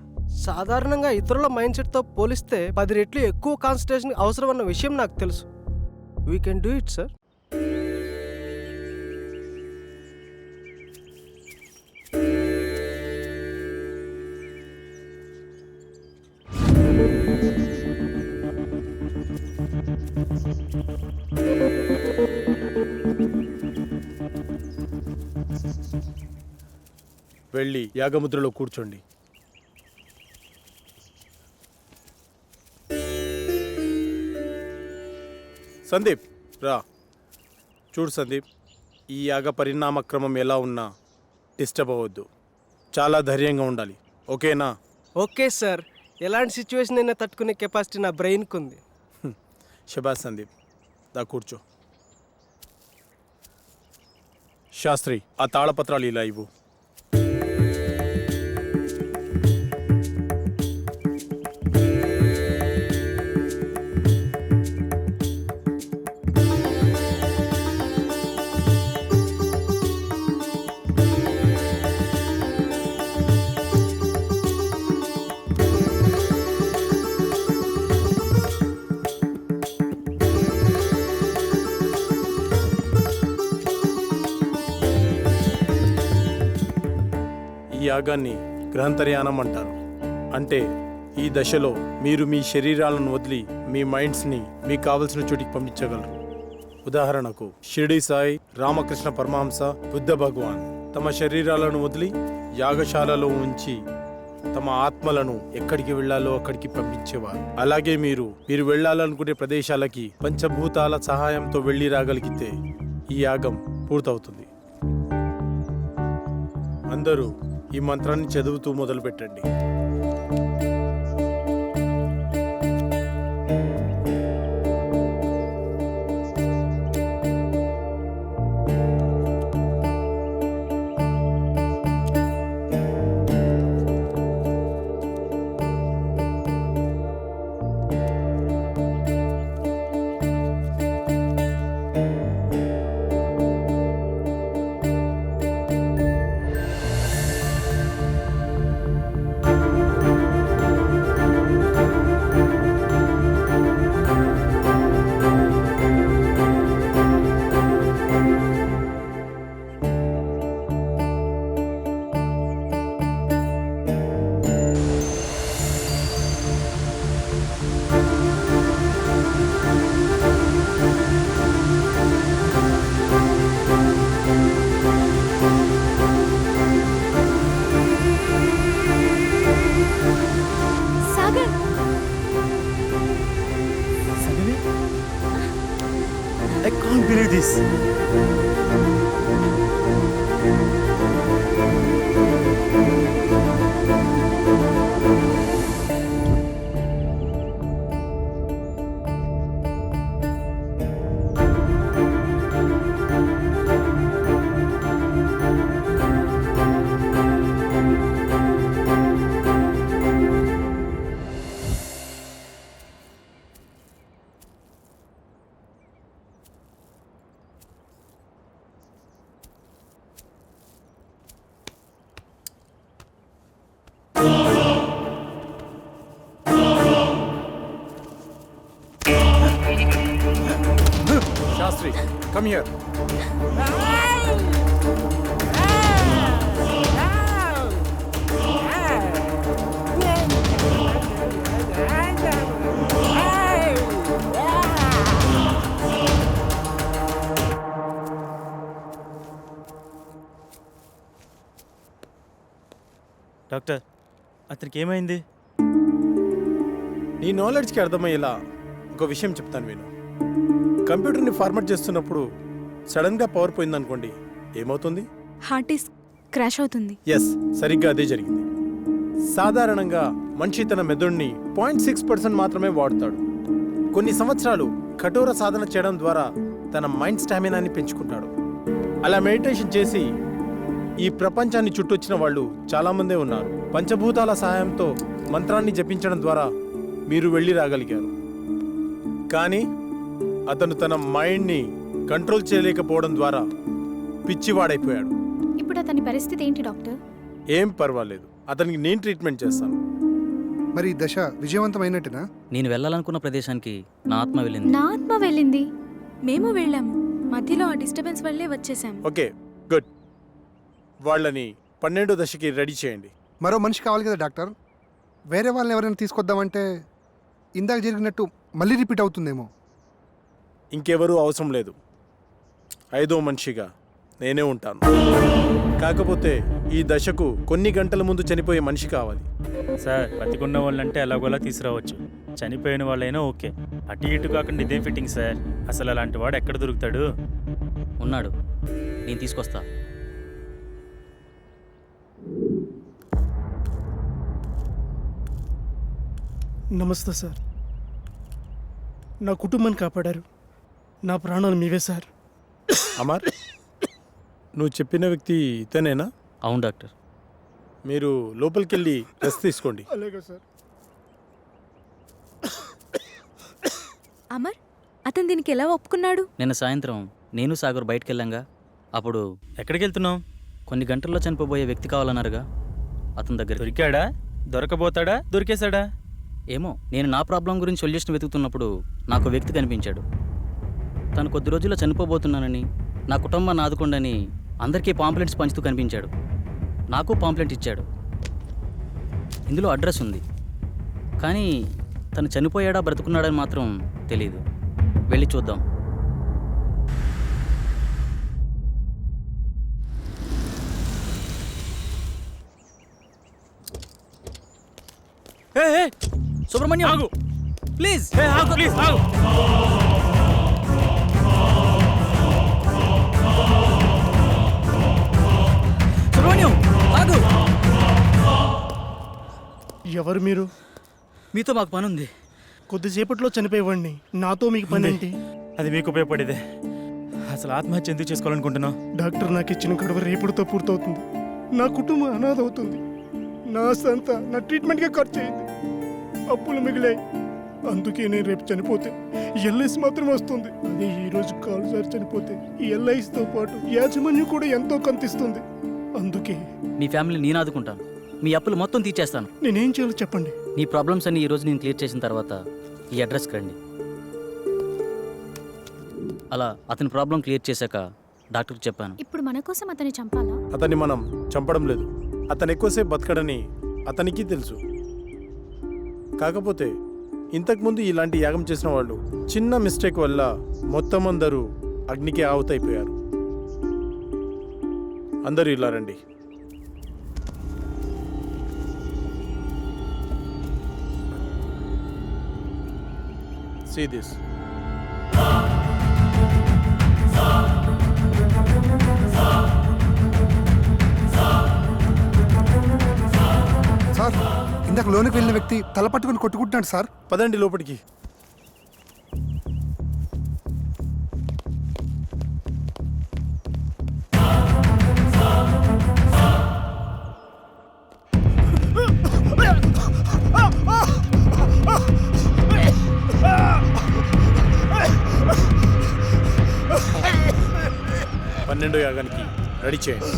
సాధారణంగా ఇతరుల మైండ్ సెట్తో పోలిస్తే 10 రెట్లు ఎక్కువ కాన్సన్ట్రేషన్ అవసరం అన్న విషయం నాకు తెలుసు. We can do it sir. వెళ్ళి యాగముద్రలో కూర్చోండి. సందీప్ రా. చూడు సందీప్, ఈ యాగ పరిణామక్రమం ఎలా ఉన్నా డిస్టర్బ్ అవ్వద్దు. చాలా ధైర్యంగా ఉండాలి, ఓకేనా? Okay sir. ఎలాంటి సిచ్యువేషన్ అయినా తట్టుకునే కెపాసిటీ నా బ్రెయిన్కి ఉంది. శబాష్ సందీప్, దా కూర్చో. శాస్త్రి, ఆ తాళపత్రాలు ఇలా ఇవ్వు. ఈ యాగాన్ని గ్రహంతర్యానం అంటారు. అంటే ఈ దశలో మీరు మీ శరీరాలను వదిలి మీ మైండ్స్ని మీకు కావలసిన చోటికి పంపించగలరు. ఉదాహరణకు షిరిడి సాయి, రామకృష్ణ పరమహంస, బుద్ధ భగవాన్ తమ శరీరాలను వదిలి యాగశాలలో ఉంచి తమ ఆత్మలను ఎక్కడికి వెళ్లాలో అక్కడికి పంపించేవారు. అలాగే మీరు వెళ్లాలనుకునే ప్రదేశాలకి పంచభూతాల సహాయంతో వెళ్ళి రాగలిగితే ఈ యాగం పూర్తవుతుంది. అందరూ ఈ మంత్రాన్ని చదువుతూ మొదలు పెట్టండి. I can't believe this. Shastri, come here. Doctor, అతనికి ఏమైంది? నీ నాలెడ్జ్కి అర్థమయ్యేలా ఒక విషయం చెప్తాను విను. కంప్యూటర్ని ఫార్మాట్ చేస్తున్నప్పుడు సడన్గా పవర్ పోయిందనుకోండి, ఏమవుతుంది? హార్డ్ డిస్క్ క్రాష్ అవుతుంది. ఎస్, సరిగ్గా అదే జరిగింది. సాధారణంగా మనిషి తన మెదడుని 0.6% మాత్రమే వాడుతాడు. కొన్ని సంవత్సరాలు కఠోర సాధన చేయడం ద్వారా తన మైండ్ స్టామినాని పెంచుకుంటాడు. అలా మెడిటేషన్ చేసి ఈ ప్రపంచాన్ని చుట్టొచ్చిన వాళ్ళు చాలామందే ఉన్నారు. పంచభూతాల సహాయంతో మంత్రాన్ని జపించడం ద్వారా మీరు వెళ్ళి రాగలిగారు. కానీ అతను తన మైండ్ని కంట్రోల్ చేయలేకపోవడం ద్వారా పిచ్చివాడైపోయాడు. ఇప్పుడు అతని పరిస్థితి ఏంటి డాక్టర్? ఏం పర్వాలేదు, అతనికి నేను ట్రీట్మెంట్ చేస్తాను. మరి ఈ దశ విజయవంతమైనట్టునా? నేను వెళ్ళాలనుకున్న ప్రదేశానికి నా ఆత్మ వెళ్ళింది. నా ఆత్మ వెళ్ళింది. మేము వెళ్ళాము, మధ్యలో ఆ డిస్టర్బెన్స్ వల్లే వచ్చేసాం. Okay, good. వాళ్ళని 12వ దశకి రెడీ చేయండి. మరో మనిషి కావాలి కదా డాక్టర్. వేరే వాళ్ళని ఎవరైనా తీసుకొద్దామంటే ఇందాక జరిగినట్టు మళ్ళీ రిపీట్ అవుతుందేమో. ఇంకెవరూ అవసరం లేదు. 5వ మనిషిగా నేనే ఉంటాను. కాకపోతే ఈ దశకు కొన్ని గంటల ముందు చనిపోయే మనిషి కావాలి. సార్, బతికున్న వాళ్ళంటే ఎలాగోలా తీసుకురావచ్చు, చనిపోయిన వాళ్ళైనా ఓకే. అటు ఇటు కాకుండా ఇదేం ఫిట్టింగ్ సార్? అసలు అలాంటి వాడు ఎక్కడ దొరుకుతాడు? ఉన్నాడు, నేను తీసుకొస్తా. నమస్తే సార్. నా కుటుంబాన్ని కాపాడారు. నా ప్రాణాలు మీవే సార్. అమర్, నువ్వు చెప్పిన వ్యక్తి ఇతనేనా? అవును డాక్టర్. మీరు లోపలికి వెళ్ళి రెస్ట్ తీసుకోండి. అలాగే సార్. అమర్, అతను దీనికి ఎలా ఒప్పుకున్నాడు? నిన్న సాయంత్రం నేను సాగర్ బయటకు వెళ్ళాంగా. అప్పుడు ఎక్కడికి వెళ్తున్నావు? కొన్ని గంటల్లో చనిపోబోయే వ్యక్తి కావాలన్నారుగా, అతని దగ్గర. దొరికాడా? దొరకబోతాడా? దొరికేశాడా? ఏమో, నేను నా ప్రాబ్లం గురించి సొల్యూషన్ వెతుకుతున్నప్పుడు నాకు వ్యక్తి కనిపించాడు. తను కొద్ది రోజుల్లో చనిపోబోతున్నానని, నా కుటుంబాన్ని ఆదుకోండని అందరికీ పాంప్లెట్స్ పంచుతూ కనిపించాడు. నాకు పాంప్లెట్ ఇచ్చాడు. ఇందులో అడ్రస్ ఉంది, కానీ తను చనిపోయాడా బ్రతుకున్నాడని మాత్రం తెలీదు. వెళ్ళి చూద్దాం. సుబ్రహ్మణ్యం, ఆగు ప్లీజ్. ఆగు ప్లీజ్, ఆగు. సుబ్రహ్మణ్యం, ఆగు. ఎవరు మీరు? మీతో మాకు పని ఉంది. కొద్దిసేపట్లో చనిపోయేవాడిని, నాతో మీకు పని ఏంటి? అది మీకు ఉపయోగపడేదే. అసలు ఆత్మహత్య ఎందుకు చేసుకోవాలనుకుంటున్నావు? డాక్టర్ నాకు ఇచ్చిన గడువు రేపుడుతో పూర్తవుతుంది. నా కుటుంబం అనాథ అవుతుంది. నా సంత నా ట్రీట్మెంట్గా ఖర్చు అయింది. అప్పులు మిగిలాయి. అందుకే నేను రేపు చనిపోతే ఎల్ఐసి మాత్రం వస్తుంది. అదే ఈరోజు కాలుసారి చనిపోతే ఈ ఎల్ఐసితో పాటు యాజమాన్యం కూడా ఎంతో కంతిస్తుంది. అందుకే మీ ఫ్యామిలీ నేను ఆదుకుంటాను. మీ అప్పులు మొత్తం తీర్చేస్తాను. నేనేం చేయాలో చెప్పండి. నీ ప్రాబ్లమ్స్ అన్ని ఈరోజు నేను క్లియర్ చేసిన తర్వాత ఈ అడ్రస్కి రండి. అలా అతని ప్రాబ్లం క్లియర్ చేశాక డాక్టర్కి చెప్పాను. ఇప్పుడు మన కోసం అతన్ని చంపాలా? అతన్ని మనం చంపడం లేదు. అతను ఎక్కువసేపు బతకడని అతనికి తెలుసు. కాకపోతే ఇంతకుముందు ఇలాంటి యాగం చేసిన వాళ్ళు చిన్న మిస్టేక్ వల్ల మొత్తం అందరూ అగ్నికి ఆవుతైపోయారు. అందరూ ఇలా రండి. See this. సార్, ఇందాక లోనికి వెళ్ళిన వ్యక్తి తల పట్టుకుని కొట్టుకుంటున్నాడు సార్. పదండి లోపలికి. పన్నెండో యాగానికి రెడీ చేయండి.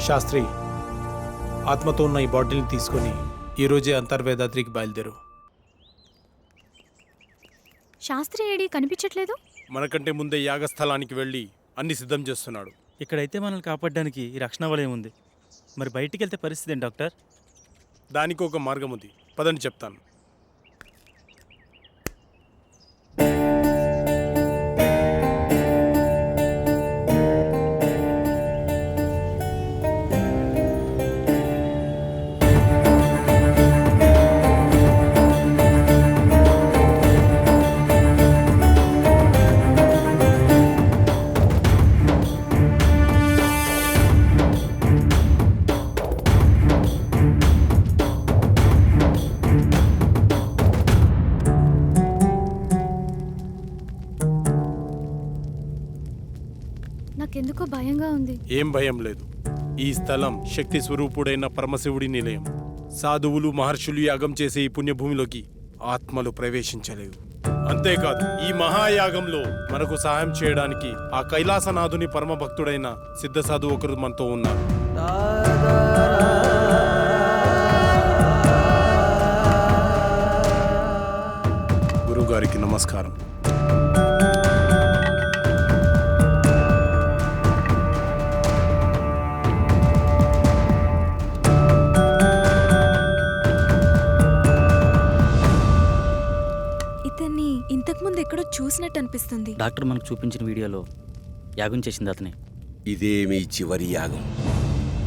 శాస్త్రి, ఆత్మతో ఉన్న ఈ బాటిల్ని తీసుకొని ఈరోజే అంతర్వేదాద్రికి బయలుదేరు. శాస్త్రి ఏడి కనిపించట్లేదు. మనకంటే ముందే యాగస్థలానికి వెళ్ళి అన్ని సిద్ధం చేస్తున్నాడు. ఇక్కడైతే మనల్ని కాపాడడానికి ఈ రక్షణ వలయం ఉంది. మరి బయటికి వెళ్తే పరిస్థితి ఏంటి డాక్టర్? దానికి ఒక మార్గం ఉంది, పదని చెప్తాను. నాకెందుకో భయంగా ఉంది. ఏం భయం లేదు. ఈ స్థలం శక్తి స్వరూపుడైన పరమశివుడి నిలయం. సాధువులు మహర్షులు యాగం చేసే ఈ పుణ్యభూమిలోకి ఆత్మలు ప్రవేశించలేవు. అంతేకాదు, ఈ మహాయాగంలో మనకు సహాయం చేయడానికి ఆ కైలాసనాథుని పరమ భక్తుడైన సిద్ధ సాధువు ఒకరు మనతో ఉన్నారు. గురువుగారికి నమస్కారం. ఇతన్ని ఇంతకుముందు ఎక్కడో చూసినట్టు అనిపిస్తుంది. డాక్టర్ మనకు చూపించిన వీడియోలో యాగం చేసింది అతనే. ఇదే మీ చివరి యాగం,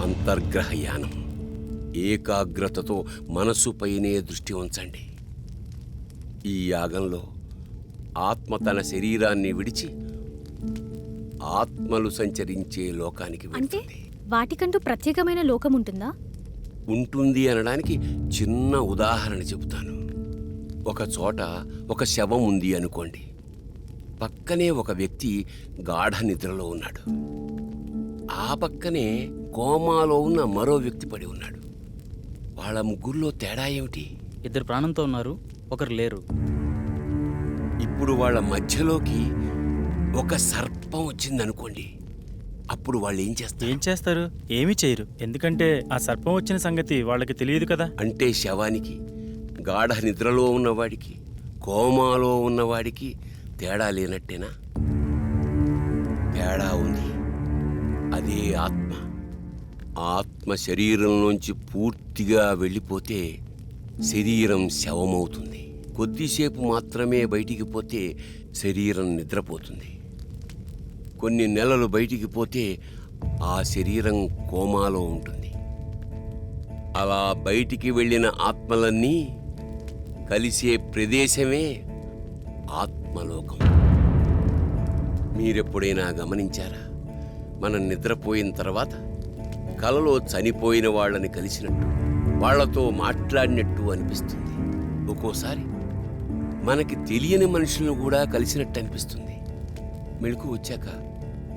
అంతర్గ్రహ యానం. ఏకాగ్రతతో మనసుపైనే దృష్టి ఉంచండి. ఈ యాగంలో ఆత్మ తన శరీరాన్ని విడిచి ఆత్మలు సంచరించే లోకానికి అంటే వెళ్తుంది. వాటికంటూ ప్రత్యేకమైన లోకం ఉంటుందా? ఉంటుంది అనడానికి చిన్న ఉదాహరణ చెబుతాను. ఒక చోట ఒక శవం ఉంది అనుకోండి. పక్కనే ఒక వ్యక్తి గాఢ నిద్రలో ఉన్నాడు. ఆ పక్కనే కోమాలో ఉన్న మరో వ్యక్తి పడి ఉన్నాడు. వాళ్ళ ముగ్గురులో తేడా ఏమిటి? ఇద్దరు ప్రాణంతో ఉన్నారు, ఒకరు లేరు. ఇప్పుడు వాళ్ళ మధ్యలోకి ఒక సర్పం వచ్చిందనుకోండి. అప్పుడు వాళ్ళు ఏం చేస్తారు? ఏమీ చేయరు. ఎందుకంటే ఆ సర్పం వచ్చిన సంగతి వాళ్ళకి తెలియదు కదా. అంటే శవానికి, గాఢ నిద్రలో ఉన్నవాడికి, కోమాలో ఉన్నవాడికి తేడా లేనట్టేనా? తేడా ఉంది. అదే ఆత్మ. ఆత్మ శరీరంలోంచి పూర్తిగా వెళ్ళిపోతే శరీరం శవమవుతుంది. కొద్దిసేపు మాత్రమే బయటికి పోతే శరీరం నిద్రపోతుంది. కొన్ని నెలలు బయటికి పోతే ఆ శరీరం కోమాలో ఉంటుంది. అలా బయటికి వెళ్ళిన ఆత్మలన్నీ కలిసే ప్రదేశమే ఆత్మలోకం. మీరెప్పుడైనా గమనించారా? మనం నిద్రపోయిన తర్వాత కలలో చనిపోయిన వాళ్ళని కలిసినట్టు, వాళ్లతో మాట్లాడినట్టు అనిపిస్తుంది. ఒక్కోసారి మనకి తెలియని మనుషులను కూడా కలిసినట్టు అనిపిస్తుంది. మెలకు వచ్చాక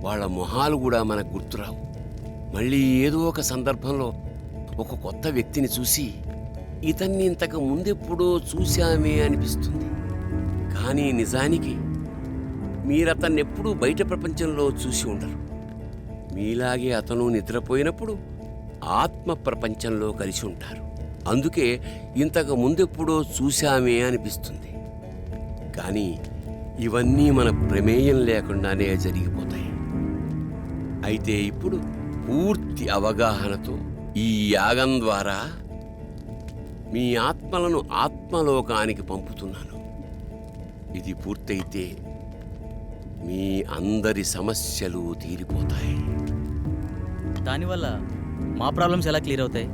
వాళ్ళ మొహాలు కూడా మనకు గుర్తురావు. మళ్ళీ ఏదో ఒక సందర్భంలో ఒక కొత్త వ్యక్తిని చూసి ఇతన్ని ఇంతకు ముందెప్పుడో చూశామే అనిపిస్తుంది. కానీ నిజానికి మీరతన్నెప్పుడూ బయట ప్రపంచంలో చూసి ఉండరు. మీలాగే అతను నిద్రపోయినప్పుడు ఆత్మ ప్రపంచంలో కలిసి ఉంటారు. అందుకే ఇంతకు ముందెప్పుడో చూశామే అనిపిస్తుంది. కానీ ఇవన్నీ మన ప్రమేయం లేకుండానే జరిగిపోతాయి. అయితే ఇప్పుడు పూర్తి అవగాహనతో ఈ యాగం ద్వారా మీ ఆత్మలను ఆత్మలోకానికి పంపుతున్నాను. ఇది పూర్తయితే మీ అందరి సమస్యలు తీరిపోతాయి. దానివల్ల మా ప్రాబ్లమ్స్ ఎలా క్లియర్ అవుతాయి?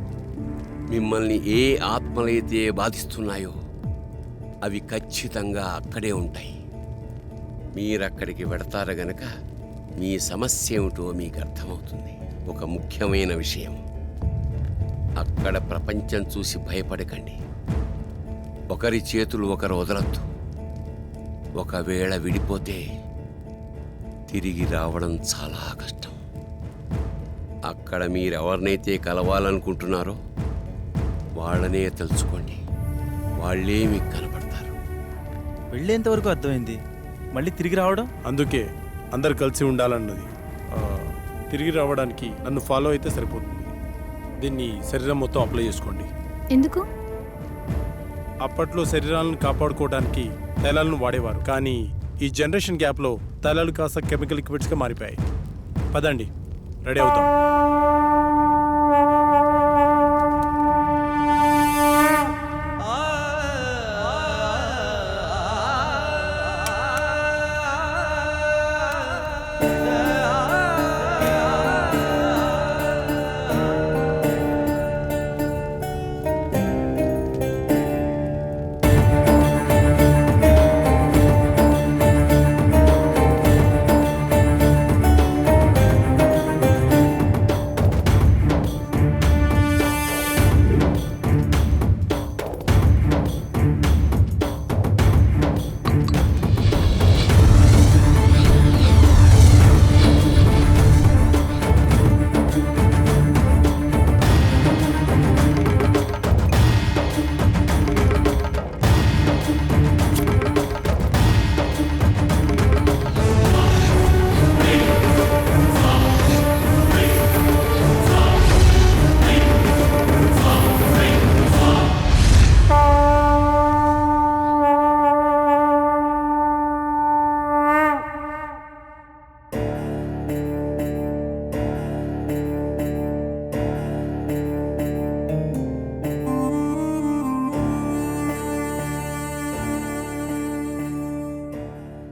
మిమ్మల్ని ఏ ఆత్మలైతే బాధిస్తున్నాయో అవి ఖచ్చితంగా అక్కడే ఉంటాయి. మీరక్కడికి వెడతారు గనక మీ సమస్య ఏమిటో మీకు అర్థమవుతుంది. ఒక ముఖ్యమైన విషయం, అక్కడ ప్రపంచం చూసి భయపడకండి. ఒకరి చేతులు ఒకరు వదలొద్దు. ఒకవేళ విడిపోతే తిరిగి రావడం చాలా కష్టం. అక్కడ మీరెవరినైతే కలవాలనుకుంటున్నారో వాళ్ళనే తలుచుకోండి. వాళ్ళే మీకు కనపడతారు. వెళ్ళేంతవరకు అర్థమైంది, మళ్ళీ తిరిగి రావడం? అందుకే అందరు కలిసి ఉండాలన్నది. తిరిగి రావడానికి నన్ను ఫాలో అయితే సరిపోతుంది. దీన్ని శరీరం మొత్తం అప్లై చేసుకోండి. ఎందుకు? అప్పట్లో శరీరాలను కాపాడుకోవడానికి తైలాలను వాడేవారు, కానీ ఈ జనరేషన్ గ్యాప్లో తైలాలు కాస్త కెమికల్ లిక్విడ్స్గా మారిపోయాయి. పదండి, రెడీ అవుతాం.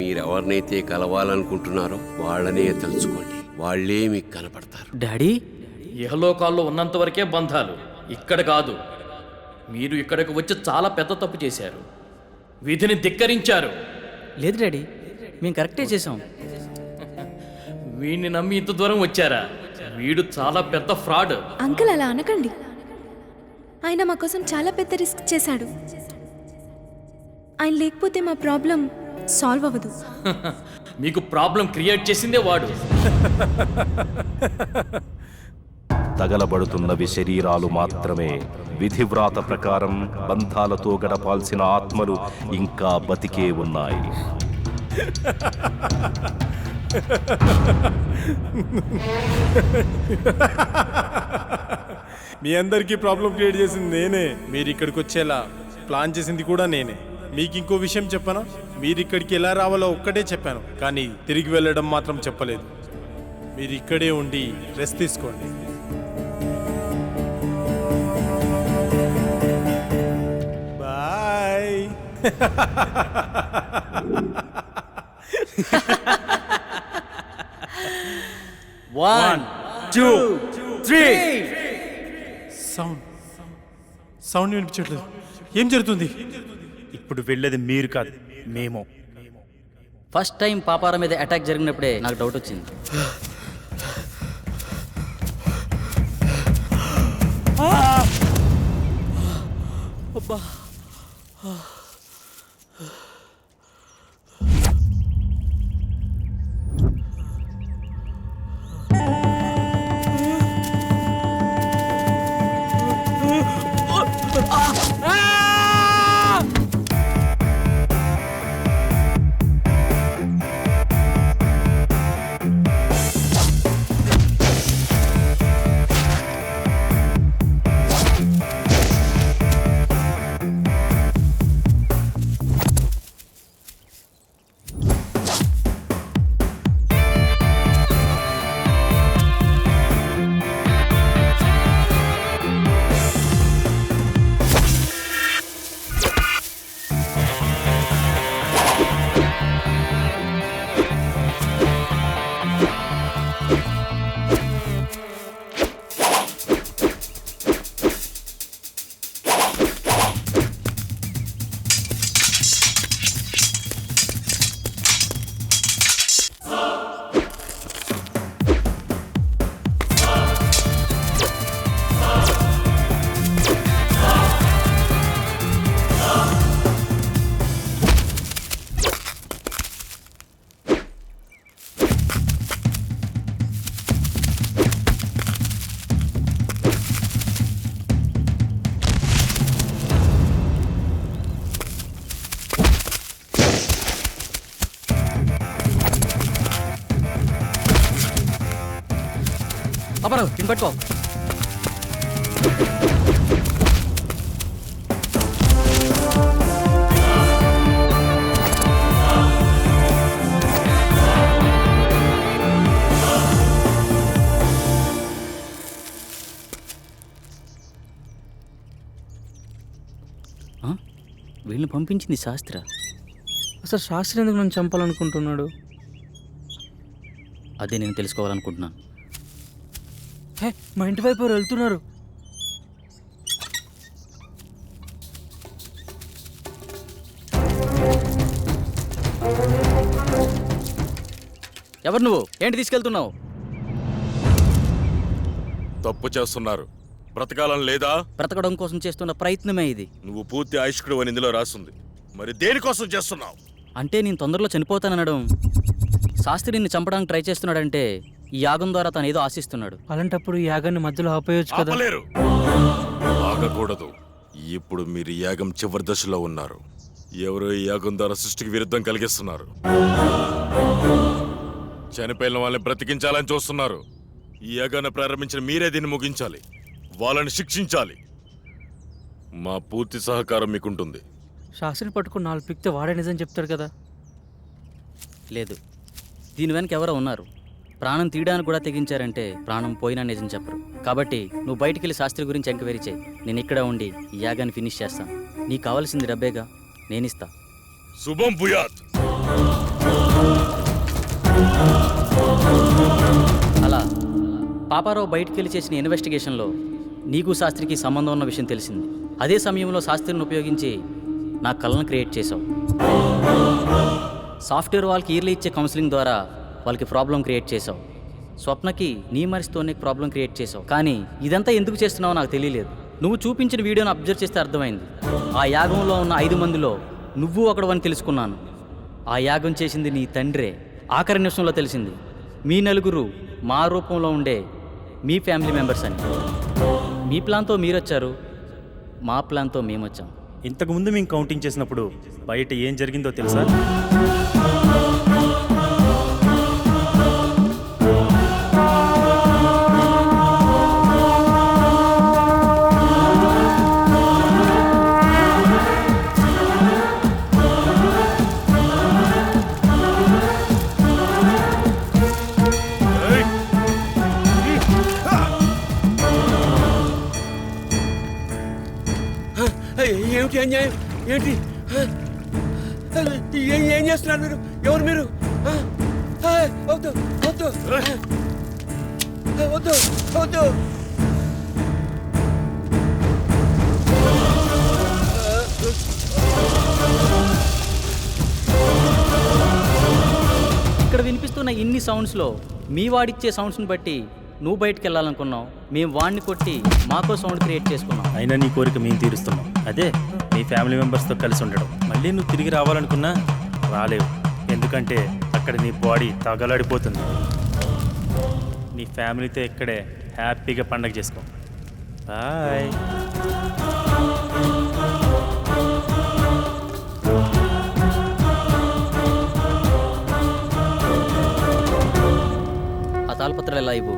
మీరెవరినైతే కలవాలనుకుంటున్నారో వాళ్ళనే తలుచుకోండి, వాళ్ళే మీకు కనపడతారు. డాడీ, ఇహలోకాల్లో ఉన్నంత వరకే బంధాలు, ఇక్కడ కాదు. మీరు ఇక్కడికి వచ్చి చాలా పెద్ద తప్పు చేశారు, విధిని ధిక్కరించారు. లేదు డాడీ, మేము కరెక్టే చేసాం. వీడిని నమ్మి ఇంత దూరం వచ్చారా? వీడు చాలా పెద్ద ఫ్రాడ్. అంకుల్ అలా అనకండి. ఆయన మా కోసం చాలా పెద్ద రిస్క్ చేశాడు. ఆయన లేకపోతే మా ప్రాబ్లం సాల్వ్ అవ్వదు. మీకు ప్రాబ్లం క్రియేట్ చేసిందే వాడు. తగలబడుతున్నవి శరీరాలు మాత్రమే. విధివ్రాత ప్రకారం బంధాలతో గడపాల్సిన ఆత్మలు ఇంకా బతికే ఉన్నాయి. మీ అందరికీ ప్రాబ్లం క్రియేట్ చేసింది నేనే. మీరు ఇక్కడికి వచ్చేలా ప్లాన్ చేసింది కూడా నేనే. మీకు ఇంకో విషయం చెప్పనా? మీరు ఇక్కడికి ఎలా రావాలో ఒక్కటే చెప్పాను, కానీ తిరిగి వెళ్ళడం మాత్రం చెప్పలేదు. మీరు ఇక్కడే ఉండి రెస్ట్ తీసుకోండి. బాయ్. 1 2 3. సౌండ్ వినిపించట్లేదు. ఏం జరుగుతుంది? ఇప్పుడు వెళ్ళేది మీరు కాదు, మేము. ఫస్ట్ టైం పాపారా మీద అటాక్ జరిగినప్పుడే నాకు డౌట్ వచ్చింది. అబ్బా, అపరావు దీన్ని పట్టుకో. వీళ్ళని పంపించింది శాస్త్ర. అసలు శాస్త్రి ఎందుకు నన్ను చంపాలనుకుంటున్నాడు? అదే నేను తెలుసుకోవాలనుకుంటున్నాను. హే, మా ఇంటి వైపు ఎవరు వెళ్తున్నారు. ఎవరు నువ్వు? ఏంటి తీసుకెళ్తున్నావు? తప్పు చేస్తున్నారు. బ్రతకాలని లేదా? బ్రతకడం కోసం చేస్తున్న ప్రయత్నమే ఇది. నువ్వు పూర్తి ఆయుష్కుడు అని ఇందులో రాస్తుంది. మరి దేనికోసం చేస్తున్నావు? అంటే నేను తొందరలో చనిపోతాననడం. శాస్త్రి నిన్ను చంపడానికి ట్రై చేస్తున్నాడంటే ఈ యాగం ద్వారా తను ఏదో ఆశిస్తున్నాడు. అలాంటప్పుడు ఈ యాగాన్ని మధ్యలో ఆపేయొచ్చు కదా. ఆపలేరు. ఆగకూడదు. ఇప్పుడు మీరు ఈ యాగం చివరి దశలో ఉన్నారు. ఎవరో ఈ యాగం ద్వారా సృష్టికి విరుద్ధం కలిగిస్తున్నారు. చనిపోయిన వాళ్ళని బ్రతికించాలని చూస్తున్నారు. ఈ యాగాన్ని ప్రారంభించిన మీరే దీన్ని ముగించాలి. వాళ్ళని శిక్షించాలి. మా పూర్తి సహకారం మీకుంటుంది. శాస్త్రిని పట్టుకుని 4 పిక్తే వాడే నిజం చెప్తాడు కదా. లేదు, దీని వెనక ఎవరో ఉన్నారు. ప్రాణం తీయడానికి కూడా తెగించారంటే ప్రాణం పోయినా నిజం చెప్పరు. కాబట్టి నువ్వు బయటికి వెళ్ళి శాస్త్రి గురించి ఎంక్వైరీ చేయి. నేను ఇక్కడ ఉండి ఈ యాగాన్ని ఫినిష్ చేస్తాను. నీకు కావాల్సింది డబ్బేగా, నేనిస్తా. శుభం భూయాత్. అలా పాపారావు బయటికి వెళ్ళి చేసిన ఇన్వెస్టిగేషన్లో నీకు శాస్త్రికి సంబంధం ఉన్న విషయం తెలిసింది. అదే సమయంలో శాస్త్రిని ఉపయోగించి నా కళను క్రియేట్ చేసావు. సాఫ్ట్వేర్ వాళ్ళకి ఇయర్లీ ఇచ్చే కౌన్సిలింగ్ ద్వారా వాళ్ళకి ప్రాబ్లం క్రియేట్ చేసావు. స్వప్నకి నీ మరిస్తోనే ప్రాబ్లం క్రియేట్ చేసావు. కానీ ఇదంతా ఎందుకు చేస్తున్నావో నాకు తెలియలేదు. నువ్వు చూపించిన వీడియోను అబ్జర్వ్ చేస్తే అర్థమైంది. ఆ యాగంలో ఉన్న 5 మందిలో నువ్వు ఒకడవని తెలుసుకున్నాను. ఆ యాగం చేసింది నీ తండ్రే. ఆఖరి నిమిషంలో తెలిసింది మీ నలుగురు మా రూపంలో ఉండే మీ ఫ్యామిలీ మెంబర్స్ అని. మీ ప్లాన్తో మీరొచ్చారు, మా ప్లాన్తో మేమొచ్చాం. ఇంతకుముందు మేము కౌంటింగ్ చేసినప్పుడు బయట ఏం జరిగిందో తెలుసా? ఏమిటి అన్యాయం? ఏంటి ఏం చేస్తున్నారు మీరు? ఎవరు మీరు? వద్దు వద్దు వద్దు వద్దు. ఇక్కడ వినిపిస్తున్న ఇన్ని సౌండ్స్లో మీ వాడిచ్చే సౌండ్స్ని బట్టి నువ్వు బయటికి వెళ్ళాలనుకున్నావు. మేము వాడిని కొట్టి మాకో సౌండ్ క్రియేట్ చేసుకున్నాం. అయినా నీ కోరిక మేము తీరుస్తున్నాం. అదే నీ ఫ్యామిలీ మెంబర్స్తో కలిసి ఉండడం. మళ్ళీ నువ్వు తిరిగి రావాలనుకున్నా రాలేవు. ఎందుకంటే అక్కడ నీ బాడీ తగలాడిపోతుంది. నీ ఫ్యామిలీతో ఇక్కడే హ్యాపీగా పండగ చేసుకో. బాయ్. ఆ తాళపత్రాలు ఎలా ఇవ్వు.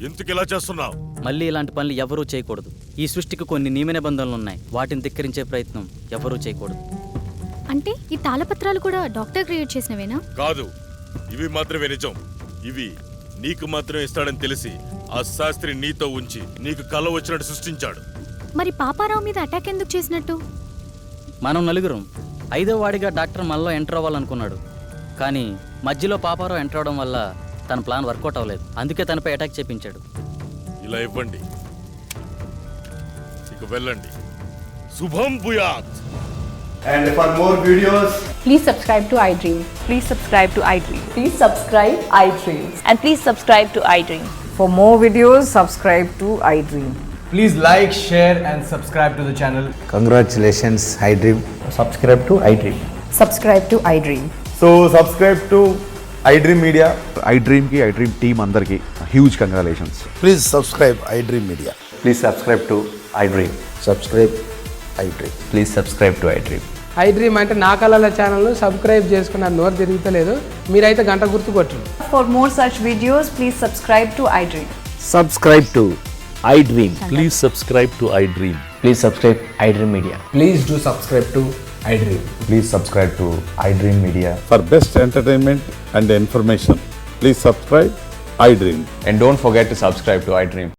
ఎందుకు ఇలా చేస్తున్నావు? మళ్ళీ ఇలాంటి పనులు ఎవరూ చేయకూడదు. ఈ సృష్టికి కొన్ని నియమ నిబంధనలు ఉన్నాయి. వాటిని ధిక్కరించే ప్రయత్నం ఎవరూ చేయకూడదు. అంటే ఈ తాళపత్రాలు కూడా డాక్టర్ క్రియేట్ చేసినవేనా? కాదు, ఇవి మాత్రమే నిజం. ఇవి నీకు మాత్రమే ఇస్తాడని తెలిసి ఆ శాస్త్రి నీతో ఉంచి నీకు కళ వచ్చినట్టు సృష్టించాడు. మరి పాపారావు మీద అటాక్ ఎందుకు చేసినట్టు? మనం నలుగురం 5వ వాడిగా డాక్టర్ మనలో ఎంటర్ అవ్వాలనుకున్నాడు. కానీ మధ్యలో పాపారావు ఎంటర్ అవడం వల్ల తన ప్లాన్ వర్కౌట్ అవ్వలేదు. అందుకే తనపై అటాక్ చేపించాడు. ఇలా ఇవ్వండి, ఇక వెళ్ళండి. శుభం భూయాత్. And for more videos, please subscribe to iDream. Please subscribe to iDream. Please subscribe iDream. And please subscribe to iDream. For more videos, subscribe to iDream. please like, share and subscribe to the channel. Congratulations, iDream. Subscribe to iDream. Subscribe to iDream. So subscribe to iDream Media. iDream ki iDream team andarki huge congratulations. Please subscribe iDream Media. Please subscribe to iDream. Subscribe iDream. Please subscribe to iDream. I dream అంటే నా కళల ఛానల్ను subscribe చేసుకున్న నోరు తిరుగుతలేదు. మీరైతే గంట గుర్తు కొట్టండి. For more such videos, please subscribe to iDream. Subscribe to iDream. Please subscribe to iDream. Please subscribe iDream Media. Please do subscribe to iDream. Please subscribe to iDream Media. For best entertainment and information, please subscribe iDream. And don't forget to subscribe to iDream.